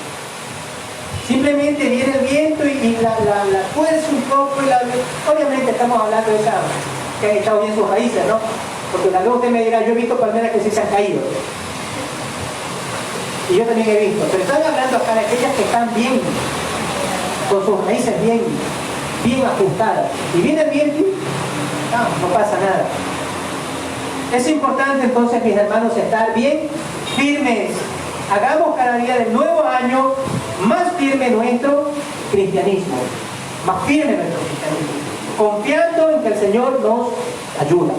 Simplemente viene el viento y la fuerza un poco y obviamente estamos hablando de esa que han echado bien sus raíces, ¿no? Porque tal vez usted me dirá, yo he visto palmeras que sí se han caído. Y yo también he visto. Pero están hablando acá de aquellas que están bien, con sus raíces bien ajustadas. Y viene el viento y no pasa nada. Es importante entonces, mis hermanos, estar bien firmes hagamos cada día del nuevo año más firme nuestro cristianismo, más firme nuestro cristianismo, confiando en que el Señor nos ayuda.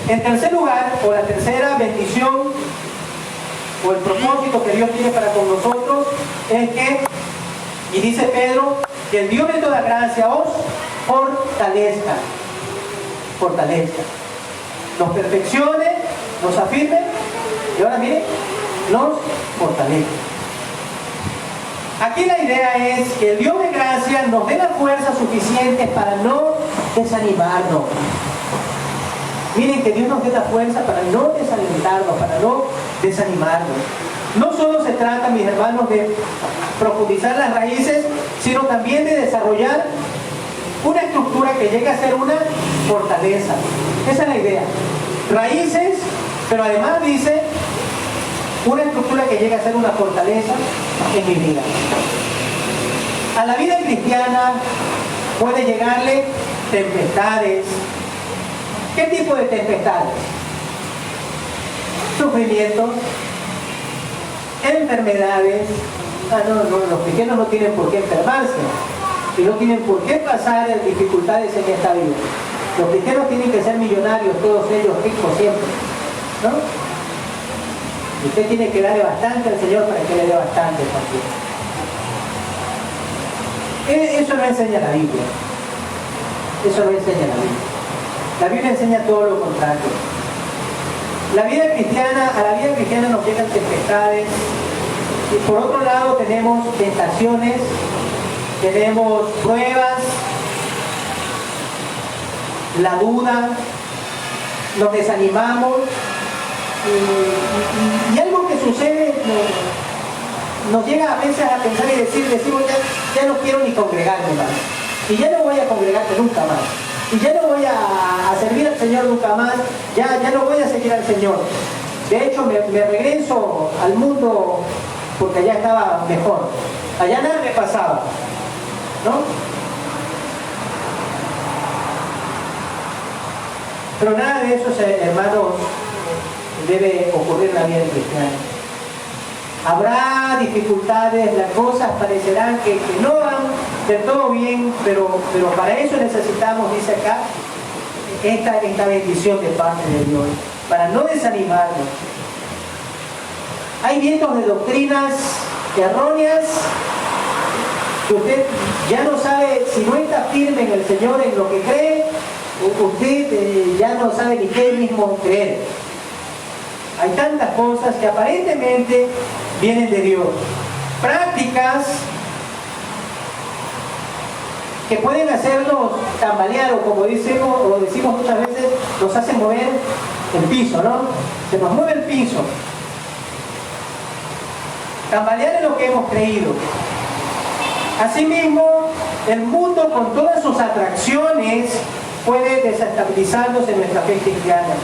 En tercer lugar, o la tercera bendición, o el propósito que Dios tiene para con nosotros, es que, y dice Pedro, que el Dios de toda gracia os fortalezca, nos perfeccione, nos afirme, y ahora miren, nos fortalezca. Aquí la idea es que el Dios de gracia nos dé la fuerza suficiente para no desanimarnos. Miren, que Dios nos dé la fuerza para no desalentarnos, para no desanimarnos. No solo se trata, mis hermanos, de profundizar las raíces, sino también de desarrollar una estructura que llegue a ser una fortaleza. Esa es la idea. Raíces, pero además dice una estructura que llegue a ser una fortaleza en mi vida. A la vida cristiana puede llegarle tempestades. ¿Qué tipo de tempestades? Sufrimientos, enfermedades. Los cristianos no tienen por qué enfermarse y no tienen por qué pasar dificultades en esta vida. Los cristianos tienen que ser millonarios, todos ellos ricos siempre, ¿no? Y usted tiene que darle bastante al Señor para que le dé bastante también. Eso no enseña la Biblia. Eso no enseña la Biblia. La Biblia enseña todo lo contrario. A la vida cristiana nos llegan tempestades, y por otro lado tenemos tentaciones, tenemos pruebas, la duda, nos desanimamos, y algo que sucede nos llega a veces a pensar y decimos ya no quiero ni congregarme más, y ya no voy a congregarme nunca más. Y ya no voy a servir al Señor nunca más, ya no voy a seguir al Señor. De hecho, me regreso al mundo porque allá estaba mejor. Allá nada me pasaba, ¿no? Pero nada de eso, hermanos, debe ocurrir en la vida cristiana. Habrá dificultades, las cosas parecerán que no van del todo bien, pero para eso necesitamos, dice acá, esta bendición de parte de Dios, para no desanimarnos. Hay vientos de doctrinas erróneas que usted ya no sabe, si no está firme en el Señor, en lo que cree, usted ya no sabe ni qué mismo creer. Hay tantas cosas que aparentemente vienen de Dios. Prácticas que pueden hacernos tambalear, o como decimos muchas veces, nos hacen mover el piso, ¿no? Se nos mueve el piso. Tambalear en lo que hemos creído. Asimismo, el mundo con todas sus atracciones puede desestabilizarnos en nuestra fe cristiana.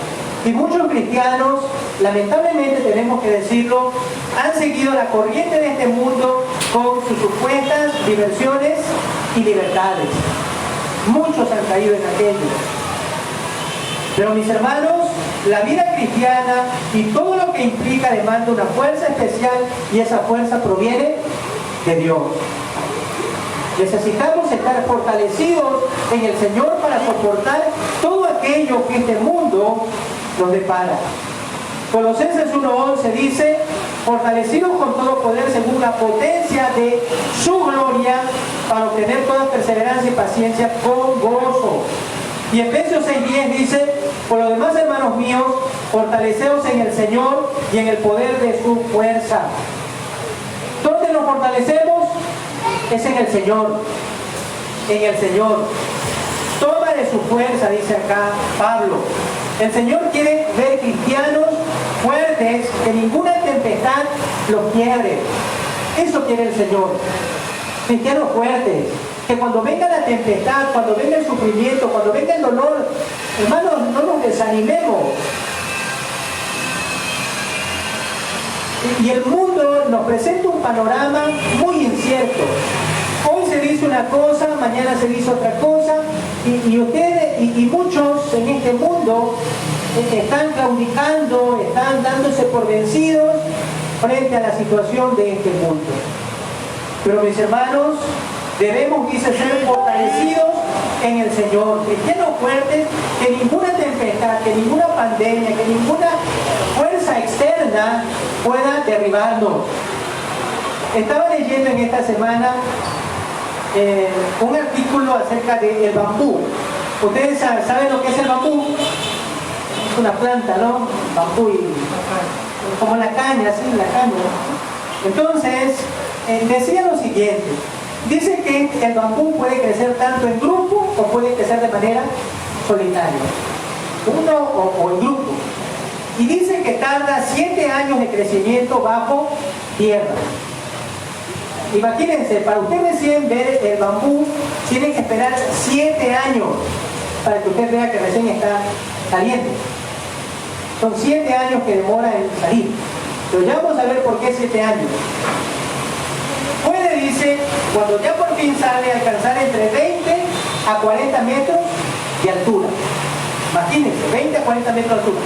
Y muchos cristianos, lamentablemente tenemos que decirlo, han seguido la corriente de este mundo con sus supuestas diversiones y libertades. Muchos han caído en aquello. Pero mis hermanos, la vida cristiana y todo lo que implica demanda una fuerza especial, y esa fuerza proviene de Dios. Necesitamos estar fortalecidos en el Señor para soportar todo aquello que este mundo nos depara. Colosenses 1:11 dice: fortalecidos con todo poder según la potencia de su gloria, para obtener toda perseverancia y paciencia con gozo. Y Efesios 6:10 dice: por lo demás, hermanos míos, fortaleceos en el Señor y en el poder de su fuerza. ¿Dónde nos fortalecemos? Es en el Señor. En el Señor. Toma de su fuerza, dice acá Pablo. El Señor quiere ver cristianos fuertes, que ninguna tempestad los quiebre. Eso quiere el Señor. Cristianos fuertes, que cuando venga la tempestad, cuando venga el sufrimiento, cuando venga el dolor, hermanos, no nos desanimemos. Y el mundo nos presenta un panorama muy incierto. Hoy se dice una cosa, mañana se dice otra cosa, y ustedes y muchos en este mundo están claudicando, están dándose por vencidos, frente a la situación de este mundo. Pero mis hermanos, debemos, dice, ser fortalecidos en el Señor, cristianos fuertes, que ninguna tempestad, que ninguna pandemia, que ninguna fuerza externa pueda derribarnos. Estaba leyendo en esta semana un artículo acerca del bambú. Ustedes saben lo que es el bambú. Es una planta, ¿no? Bambú, como la caña, sí, la caña. Entonces, decía lo siguiente. Dice que el bambú puede crecer tanto en grupo o puede crecer de manera solitaria. Uno o en grupo. Y dice que tarda 7 años de crecimiento bajo tierra. Imagínense, para usted recién ver el bambú, tiene que esperar 7 años para que usted vea que recién está saliendo. Son 7 años que demora en salir. Pero ya vamos a ver por qué 7 años. Puede, dice, cuando ya por fin sale, alcanzar entre 20 a 40 metros de altura. Imagínense, 20 a 40 metros de altura.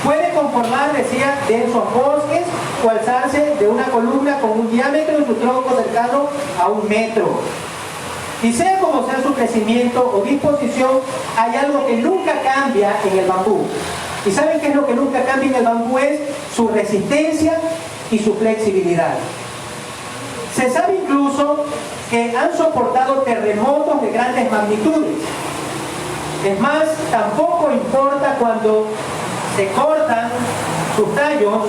Puede conformar, decía, densos bosques o alzarse de una columna con un diámetro en su tronco cercano a 1 metro. Y sea como sea su crecimiento o disposición, hay algo que nunca cambia en el bambú. ¿Y saben qué es lo que nunca cambia en el bambú? Es su resistencia y su flexibilidad. Se sabe incluso que han soportado terremotos de grandes magnitudes. Es más, tampoco importa cuando se cortan sus tallos,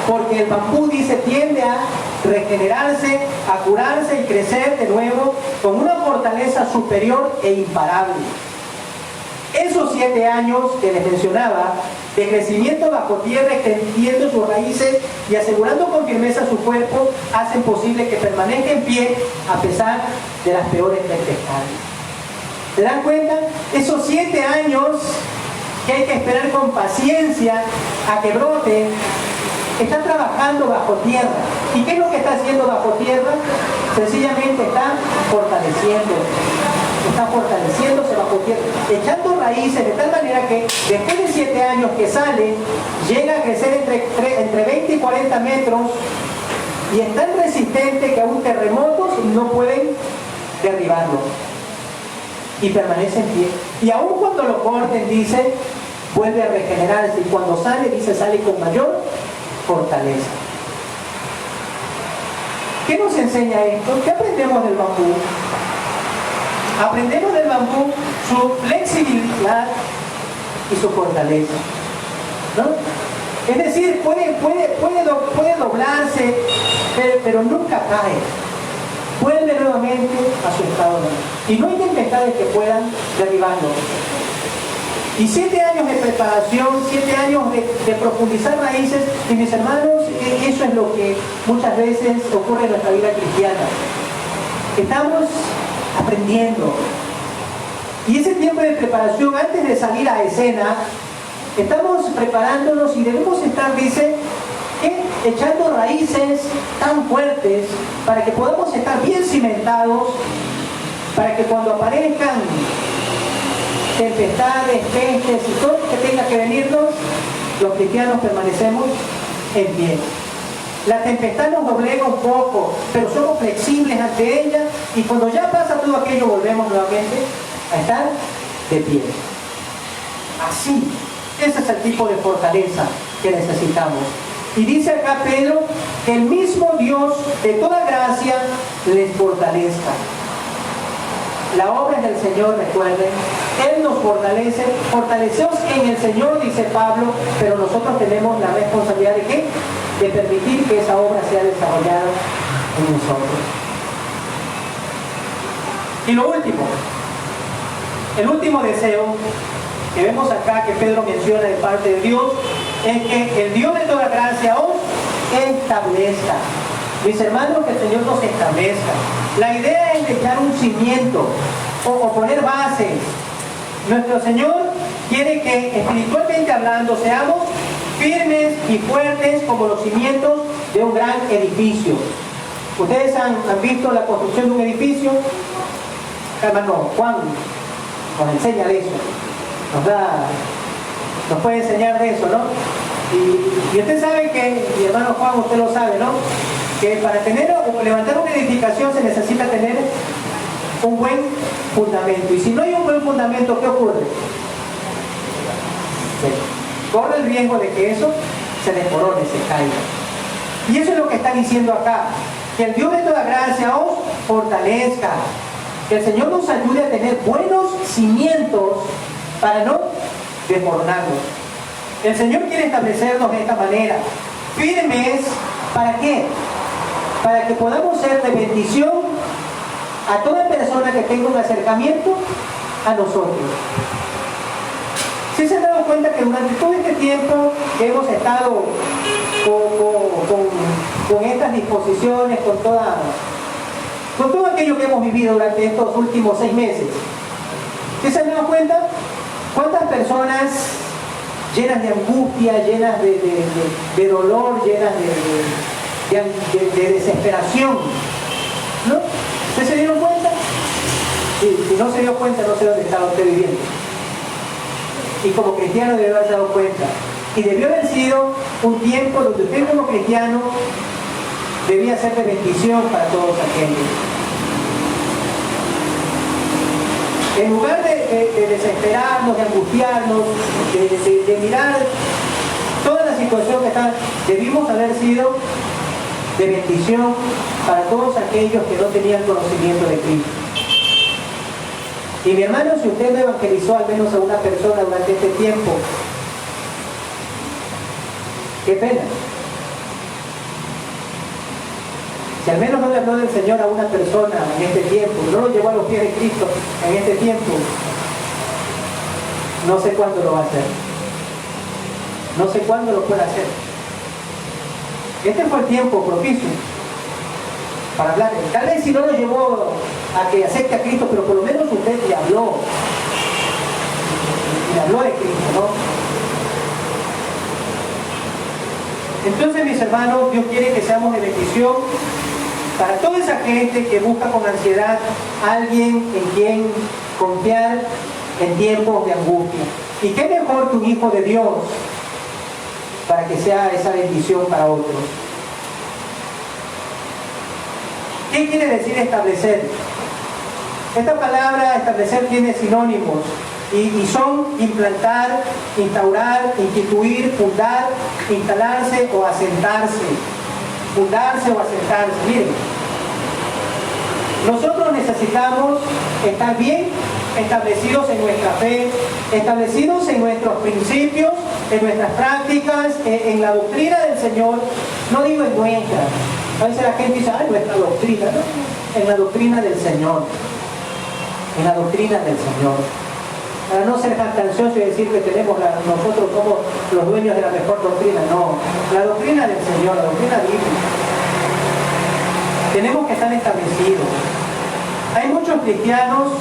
porque el bambú, dice, tiende a regenerarse, a curarse y crecer de nuevo con una fortaleza superior e imparable. Esos 7 años que les mencionaba, de crecimiento bajo tierra, extendiendo sus raíces y asegurando con firmeza su cuerpo, hacen posible que permanezca en pie a pesar de las peores tempestades. ¿Se dan cuenta? Esos 7 años que hay que esperar con paciencia a que brote, están trabajando bajo tierra. ¿Y qué es lo que está haciendo bajo tierra? Sencillamente está fortaleciéndose bajo tierra, echando raíces de tal manera que después de 7 años que sale, llega a crecer entre 20 y 40 metros y es tan resistente que aún terremotos no pueden derribarlo. Y permanece en pie. Y aún cuando lo corten, dice, vuelve a regenerarse. Y cuando sale, dice, sale con mayor fortaleza. ¿Qué nos enseña esto? ¿Qué aprendemos del bambú? Aprendemos del bambú su flexibilidad y su fortaleza, ¿no? Es decir, puede doblarse, pero nunca cae. Vuelve nuevamente a su estado normal. Y no hay tempestades que puedan derribarlo. Y 7 años de preparación, 7 años de profundizar raíces, y mis hermanos, eso es lo que muchas veces ocurre en nuestra vida cristiana. Estamos aprendiendo. Y ese tiempo de preparación, antes de salir a escena, estamos preparándonos y debemos estar, dice, echando raíces tan fuertes para que podamos estar bien cimentados, para que cuando aparezcan tempestades, pestes y todo lo que tenga que venirnos, los cristianos permanecemos en pie. La tempestad nos doblega un poco, pero somos flexibles ante ella y cuando ya pasa todo aquello volvemos nuevamente a estar de pie. Así, ese es el tipo de fortaleza que necesitamos. Y dice acá Pedro que el mismo Dios de toda gracia les fortalezca. La obra es del Señor, recuerden. Él nos fortalece. Fortaleceos en el Señor, dice Pablo, pero nosotros tenemos la responsabilidad de ¿qué? De permitir que esa obra sea desarrollada en nosotros. Y lo último, el último deseo que vemos acá que Pedro menciona de parte de Dios es que el Dios de toda gracia os establezca. Mis hermanos, que el Señor nos establezca. La idea es echar un cimiento o poner bases. Nuestro Señor quiere que espiritualmente hablando seamos firmes y fuertes como los cimientos de un gran edificio. ¿Ustedes han visto la construcción de un edificio? Hermano Juan nos enseña de eso. Nos puede enseñar de eso, ¿no? Y usted sabe que, mi hermano Juan, usted lo sabe, ¿no? Que para tener o levantar una edificación se necesita tener un buen fundamento. Y si no hay un buen fundamento, ¿qué ocurre? Corre el riesgo de que eso se desmorone, se caiga. Y eso es lo que está diciendo acá. Que el Dios de toda gracia os fortalezca. Que el Señor nos ayude a tener buenos cimientos para no desmoronarnos. El Señor quiere establecernos de esta manera. Firmes, ¿para qué? Para que podamos ser de bendición a toda persona que tenga un acercamiento a nosotros. ¿Sí se han dado cuenta que durante todo este tiempo que hemos estado con estas disposiciones, con todo aquello que hemos vivido durante estos últimos 6 meses? ¿Sí se han dado cuenta? ¿Cuántas personas llenas de angustia, llenas de dolor, llenas de desesperación? ¿No? ¿Ustedes se dieron cuenta? Sí, si no se dio cuenta, no sé dónde estaba usted viviendo. Y como cristiano debió haberse dado cuenta. Y debió haber sido un tiempo donde usted como cristiano debía ser de bendición para todos aquellos. En lugar de desesperarnos, de angustiarnos, de mirar toda la situación que está, debimos haber sido de bendición para todos aquellos que no tenían conocimiento de Cristo. Y mi hermano, si usted no evangelizó al menos a una persona durante este tiempo, qué pena. Si al menos no le habló del Señor a una persona en este tiempo, no lo llevó a los pies de Cristo en este tiempo, no sé cuándo lo va a hacer. No sé cuándo lo puede hacer. Este fue el tiempo propicio para hablar. Tal vez si no lo llevó a que acepte a Cristo, pero por lo menos usted le habló. Le habló de Cristo, ¿no? Entonces, mis hermanos, Dios quiere que seamos de bendición para toda esa gente que busca con ansiedad a alguien en quien confiar en tiempos de angustia. ¿Y qué mejor que un hijo de Dios para que sea esa bendición para otros? ¿Qué quiere decir establecer? Esta palabra establecer tiene sinónimos y son implantar, instaurar, instituir, fundar, instalarse o asentarse. Fundarse o asentarse. Miren, nosotros necesitamos estar bien establecidos en nuestra fe, establecidos en nuestros principios, en nuestras prácticas, en la doctrina del Señor. No digo en nuestra. A veces la gente dice, nuestra doctrina, ¿no? En la doctrina del Señor. En la doctrina del Señor. Para no ser jactancioso y decir que nosotros somos los dueños de la mejor doctrina. No, la doctrina del Señor, la doctrina bíblica. Tenemos que estar establecidos. Hay muchos cristianos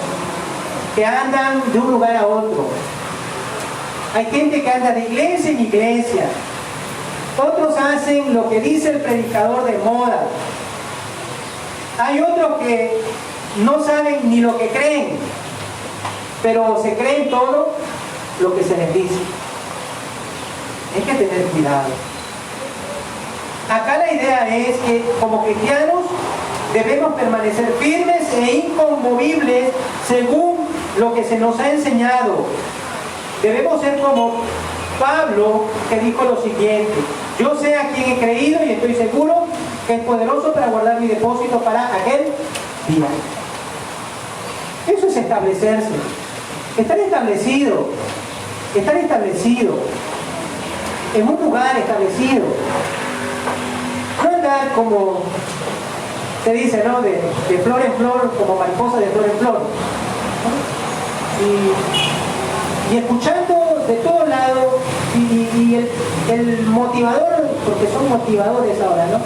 que andan de un lugar a otro. Hay gente que anda de iglesia en iglesia. Otros hacen lo que dice el predicador de moda. Hay otros que no saben ni lo que creen, pero se creen todo lo que se les dice. Hay que tener cuidado. Acá la idea es que como cristianos debemos permanecer firmes e inconmovibles según lo que se nos ha enseñado. Debemos ser como Pablo, que dijo lo siguiente: yo sé a quién he creído y estoy seguro que es poderoso para guardar mi depósito para aquel día. Eso es establecerse. Estar establecido en un lugar establecido. No andar como se dice, ¿no? De flor en flor, como mariposa de flor en flor, ¿no? Y escuchando de todos lados, y el motivador, porque son motivadores ahora, ¿no?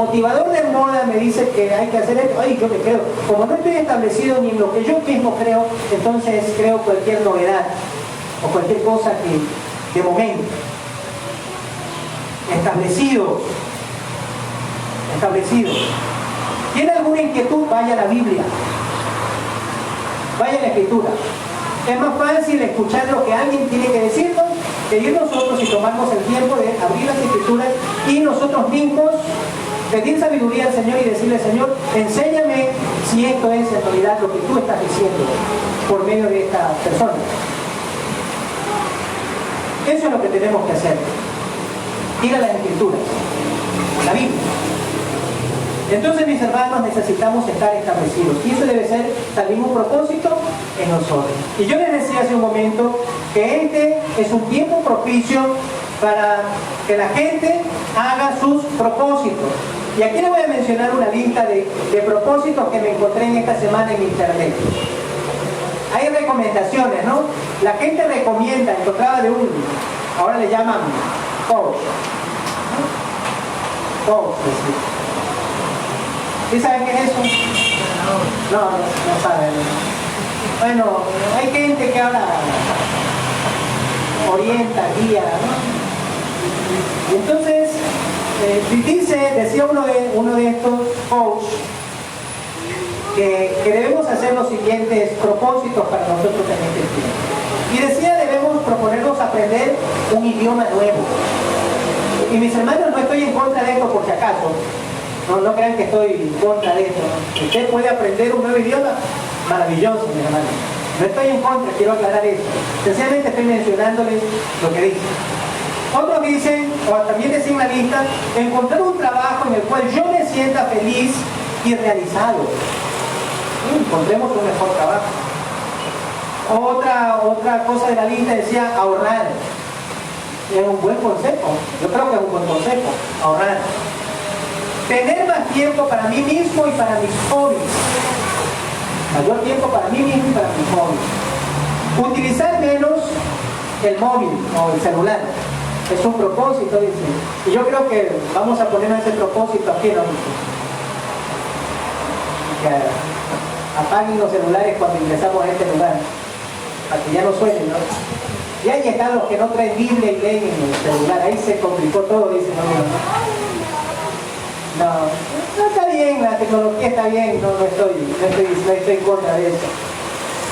Motivador de moda me dice que hay que hacer esto. Ay, yo me creo. Como no estoy establecido ni en lo que yo mismo creo, entonces creo cualquier novedad o cualquier cosa que de momento. Establecido. ¿Tiene alguna inquietud? Vaya a la Biblia. Vaya a la Escritura. Es más fácil escuchar lo que alguien tiene que decirnos pedir nosotros y tomarnos el tiempo de abrir las Escrituras y nosotros mismos pedir sabiduría al Señor y decirle: Señor, enséñame si esto es en realidad lo que tú estás diciendo por medio de esta persona. Eso es lo que tenemos que hacer. Ir a las Escrituras, la Biblia. Entonces, mis hermanos, necesitamos estar establecidos. Y eso debe ser también un propósito en nosotros. Y yo les decía hace un momento que este es un tiempo propicio para que la gente haga sus propósitos. Y aquí les voy a mencionar una lista de propósitos que me encontré en esta semana en internet. Hay recomendaciones, ¿no? La gente recomienda, encontraba de un, ahora le llaman coach. Coach, ¿sí saben qué es eso? No saben. Bueno, hay gente que ahora orienta, guía, ¿no? Entonces, decía uno de estos coaches que debemos hacer los siguientes propósitos para nosotros en este tiempo. Y decía, debemos proponernos aprender un idioma nuevo. Y mis hermanos, no estoy en contra de esto por si acaso. No crean que estoy en contra de esto. Si usted puede aprender un nuevo idioma, maravilloso, mis hermanos. No estoy en contra, quiero aclarar eso. Sencillamente estoy mencionándoles lo que dice. Otros dicen, o también decía en la lista, encontrar un trabajo en el cual yo me sienta feliz y realizado. Encontremos un mejor trabajo. Otra cosa de la lista decía ahorrar. Es un buen consejo. Yo creo que es un buen consejo, ahorrar. Tener más tiempo para mí mismo y para mis hobbies. Mayor tiempo para mí mismo y para mis hobbies. Utilizar menos el móvil o el celular. Es un propósito, dice. Y yo creo que vamos a poner ese propósito aquí, ¿no? Que apaguen los celulares cuando ingresamos a este lugar, para que ya no suenen, ¿no? Y ahí están los que no traen Biblia y leen en el celular. Ahí se complicó todo, dice. No, está bien, la tecnología está bien, no estoy en contra de eso.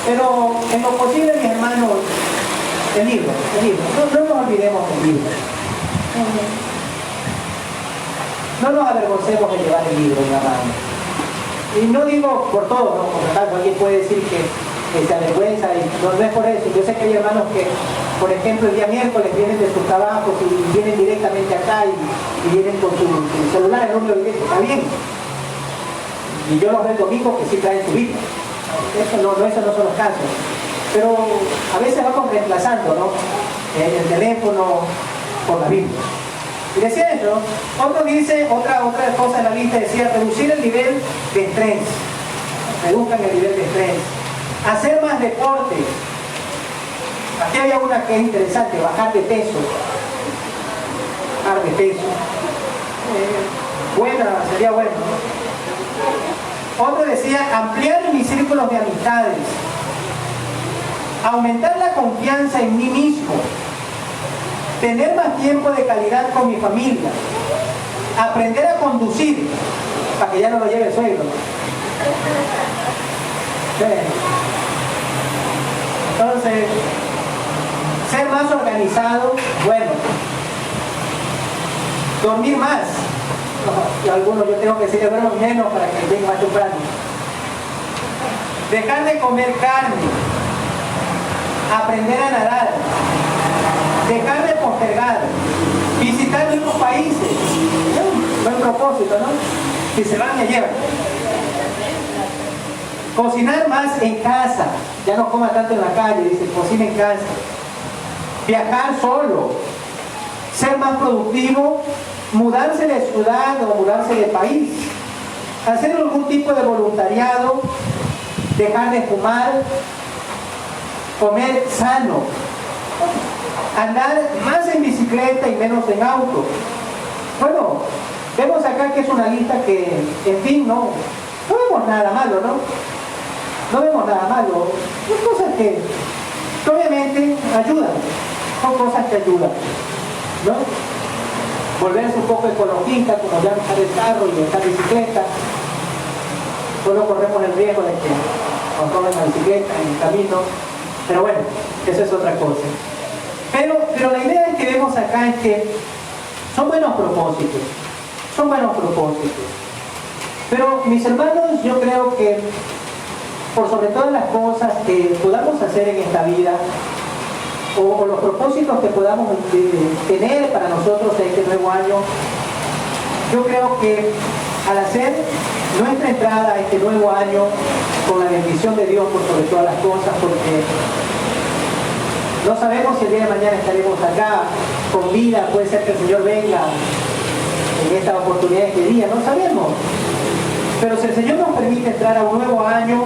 Pero en lo posible, mis hermanos, el libro. No nos olvidemos del libro. No nos avergoncemos de llevar el libro en la mano. Y no digo por todo, ¿no? Por lo tanto, alguien puede decir que se avergüenza, y no es por eso. Yo sé que hay hermanos que, por ejemplo, el día miércoles vienen de sus trabajos y vienen directamente acá y vienen con su celular en número directo. Está bien. Y yo los veo el domingo que sí traen su Biblia. Esos no son los casos. Pero a veces vamos reemplazando, ¿no? El teléfono por la Biblia. Y decía eso. Otro dice, otra cosa en la lista decía, reducir el nivel de estrés. Reduzcan el nivel de estrés. Hacer más deporte. Aquí había una que es interesante, bajar de peso. Bajar de peso. Sería bueno, ¿no? Otro decía, ampliar mis círculos de amistades. Aumentar la confianza en mí mismo. Tener más tiempo de calidad con mi familia. Aprender a conducir, para que ya no lo lleve el suegro. Entonces, ser más organizado, bueno. Dormir más. Algunos yo tengo que decir, duermo menos para que llegue más temprano. Dejar de comer carne. Aprender a nadar. Dejar de postergar. Visitar nuevos países. Buen propósito, ¿no? Si se van, me llevan. Cocinar más en casa. Ya no coma tanto en la calle, dice, cocina en casa. Viajar solo. Ser más productivo. Mudarse de ciudad o mudarse de país. Hacer algún tipo de voluntariado. Dejar de fumar. Comer sano. Andar más en bicicleta y menos en auto. Bueno, vemos acá que es una lista que, en fin, no vemos nada malo, ¿no? No vemos nada malo. Son cosas que obviamente ayudan. Son cosas que ayudan, ¿no? Volverse un poco ecologista, como ya usar el carro y usar bicicleta. Solo corremos el riesgo de que nos tomen la bicicleta en el camino. Pero bueno, eso es otra cosa. Pero la idea que vemos acá es que son buenos propósitos. Son buenos propósitos. Pero mis hermanos, yo creo que por sobre todas las cosas que podamos hacer en esta vida, o los propósitos que podamos tener para nosotros en este nuevo año, yo creo que al hacer nuestra entrada a este nuevo año con la bendición de Dios por sobre todas las cosas, porque no sabemos si el día de mañana estaremos acá con vida, puede ser que el Señor venga en esta oportunidad, este día, no sabemos. Pero si el Señor nos permite entrar a un nuevo año,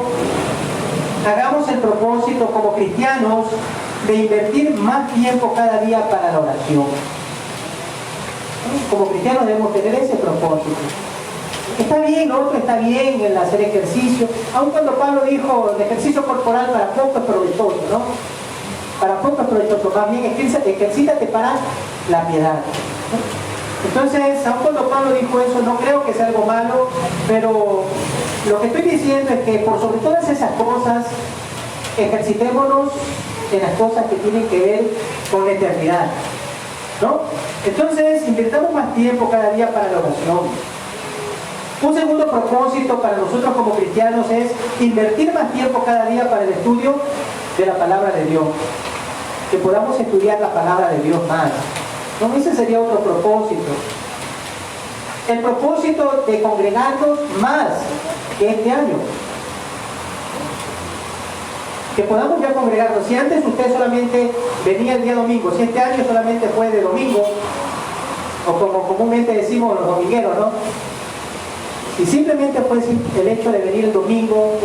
hagamos el propósito como cristianos de invertir más tiempo cada día para la oración. Como cristianos debemos tener ese propósito. Está bien, lo otro está bien, el hacer ejercicio, aun cuando Pablo dijo el ejercicio corporal para poco es provechoso, ¿no? Para poco es provechoso, más bien ejercítate para la piedad, ¿no? Entonces, aun cuando Pablo dijo eso, no creo que sea algo malo, pero lo que estoy diciendo es que por sobre todas esas cosas, ejercitémonos en las cosas que tienen que ver con la eternidad, ¿no? Entonces, invirtamos más tiempo cada día para la oración. Un segundo propósito para nosotros como cristianos es invertir más tiempo cada día para el estudio de la palabra de Dios. Que podamos estudiar la palabra de Dios más. ¿No? Ese sería otro propósito. El propósito de congregarnos más que este año. Que podamos ya congregarnos. Si antes usted solamente venía el día domingo, si este año solamente fue de domingo, o como comúnmente decimos los domingueros, ¿no? Si simplemente fue el hecho de venir el domingo,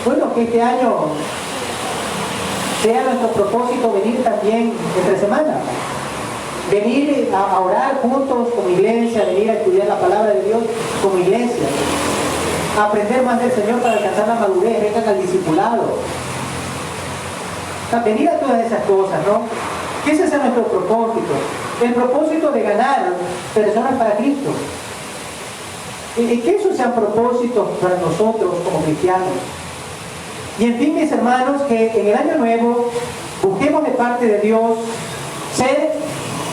bueno, que este año sea nuestro propósito venir también entre semana. Venir a orar juntos como iglesia, venir a estudiar la palabra de Dios como iglesia. Aprender más del Señor para alcanzar la madurez, vengan al discipulado. O sea, venir a todas esas cosas, ¿no? Que ese sea nuestro propósito. El propósito de ganar personas para Cristo. Que esos sean propósitos para nosotros como cristianos. Y en fin, mis hermanos, que en el año nuevo busquemos de parte de Dios ser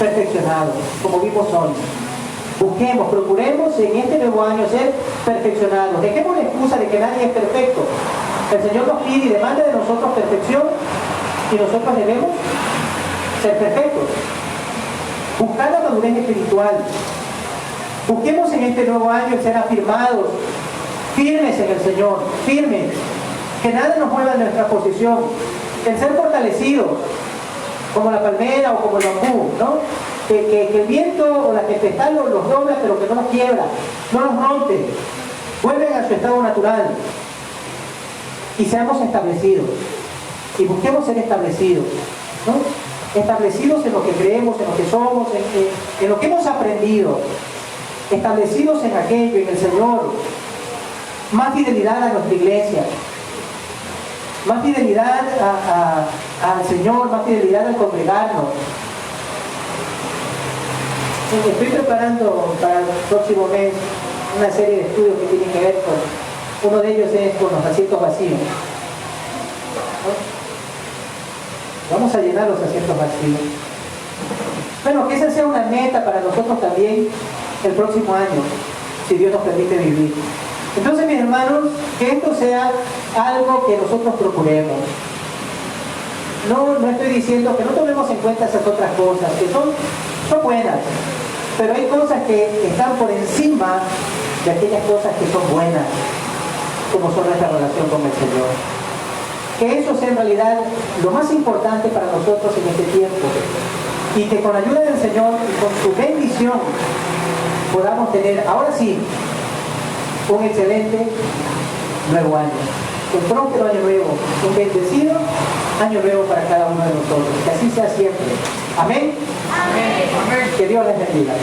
perfeccionados, como vimos hoy. Busquemos, procuremos en este nuevo año ser perfeccionados. Dejemos la excusa de que nadie es perfecto. El Señor nos pide y demanda de nosotros perfección y nosotros debemos ser perfectos. Buscar la madurez espiritual. Busquemos en este nuevo año ser afirmados, firmes en el Señor, firmes, que nada nos mueva de nuestra posición, el ser fortalecidos, como la palmera o como el bambú, ¿no? Que el viento o la tempestad los dobla, pero que no los quiebra, no los rompe, vuelven a su estado natural y seamos establecidos y busquemos ser establecidos, ¿no? Establecidos en lo que creemos, en lo que somos, en lo que hemos aprendido, establecidos en aquello, en el Señor, más fidelidad a nuestra iglesia, más fidelidad al Señor, más fidelidad al congregarnos. Estoy preparando para el próximo mes una serie de estudios que tienen que ver con, uno de ellos es con los asientos vacíos. Vamos a llenar los asientos vacíos. Bueno, que esa sea una meta para nosotros también el próximo año, si Dios nos permite vivir. Entonces, mis hermanos, que esto sea algo que nosotros procuremos. No estoy diciendo que no tomemos en cuenta esas otras cosas, que son buenas, pero hay cosas que están por encima de aquellas cosas que son buenas, como son nuestra relación con el Señor. Que eso sea en realidad lo más importante para nosotros en este tiempo, y que con la ayuda del Señor y con su bendición podamos tener, ahora sí, un excelente nuevo año, un próspero año nuevo, un bendecido año nuevo para cada uno de nosotros. Que así sea siempre. Amén.
Amén.
Que Dios les bendiga.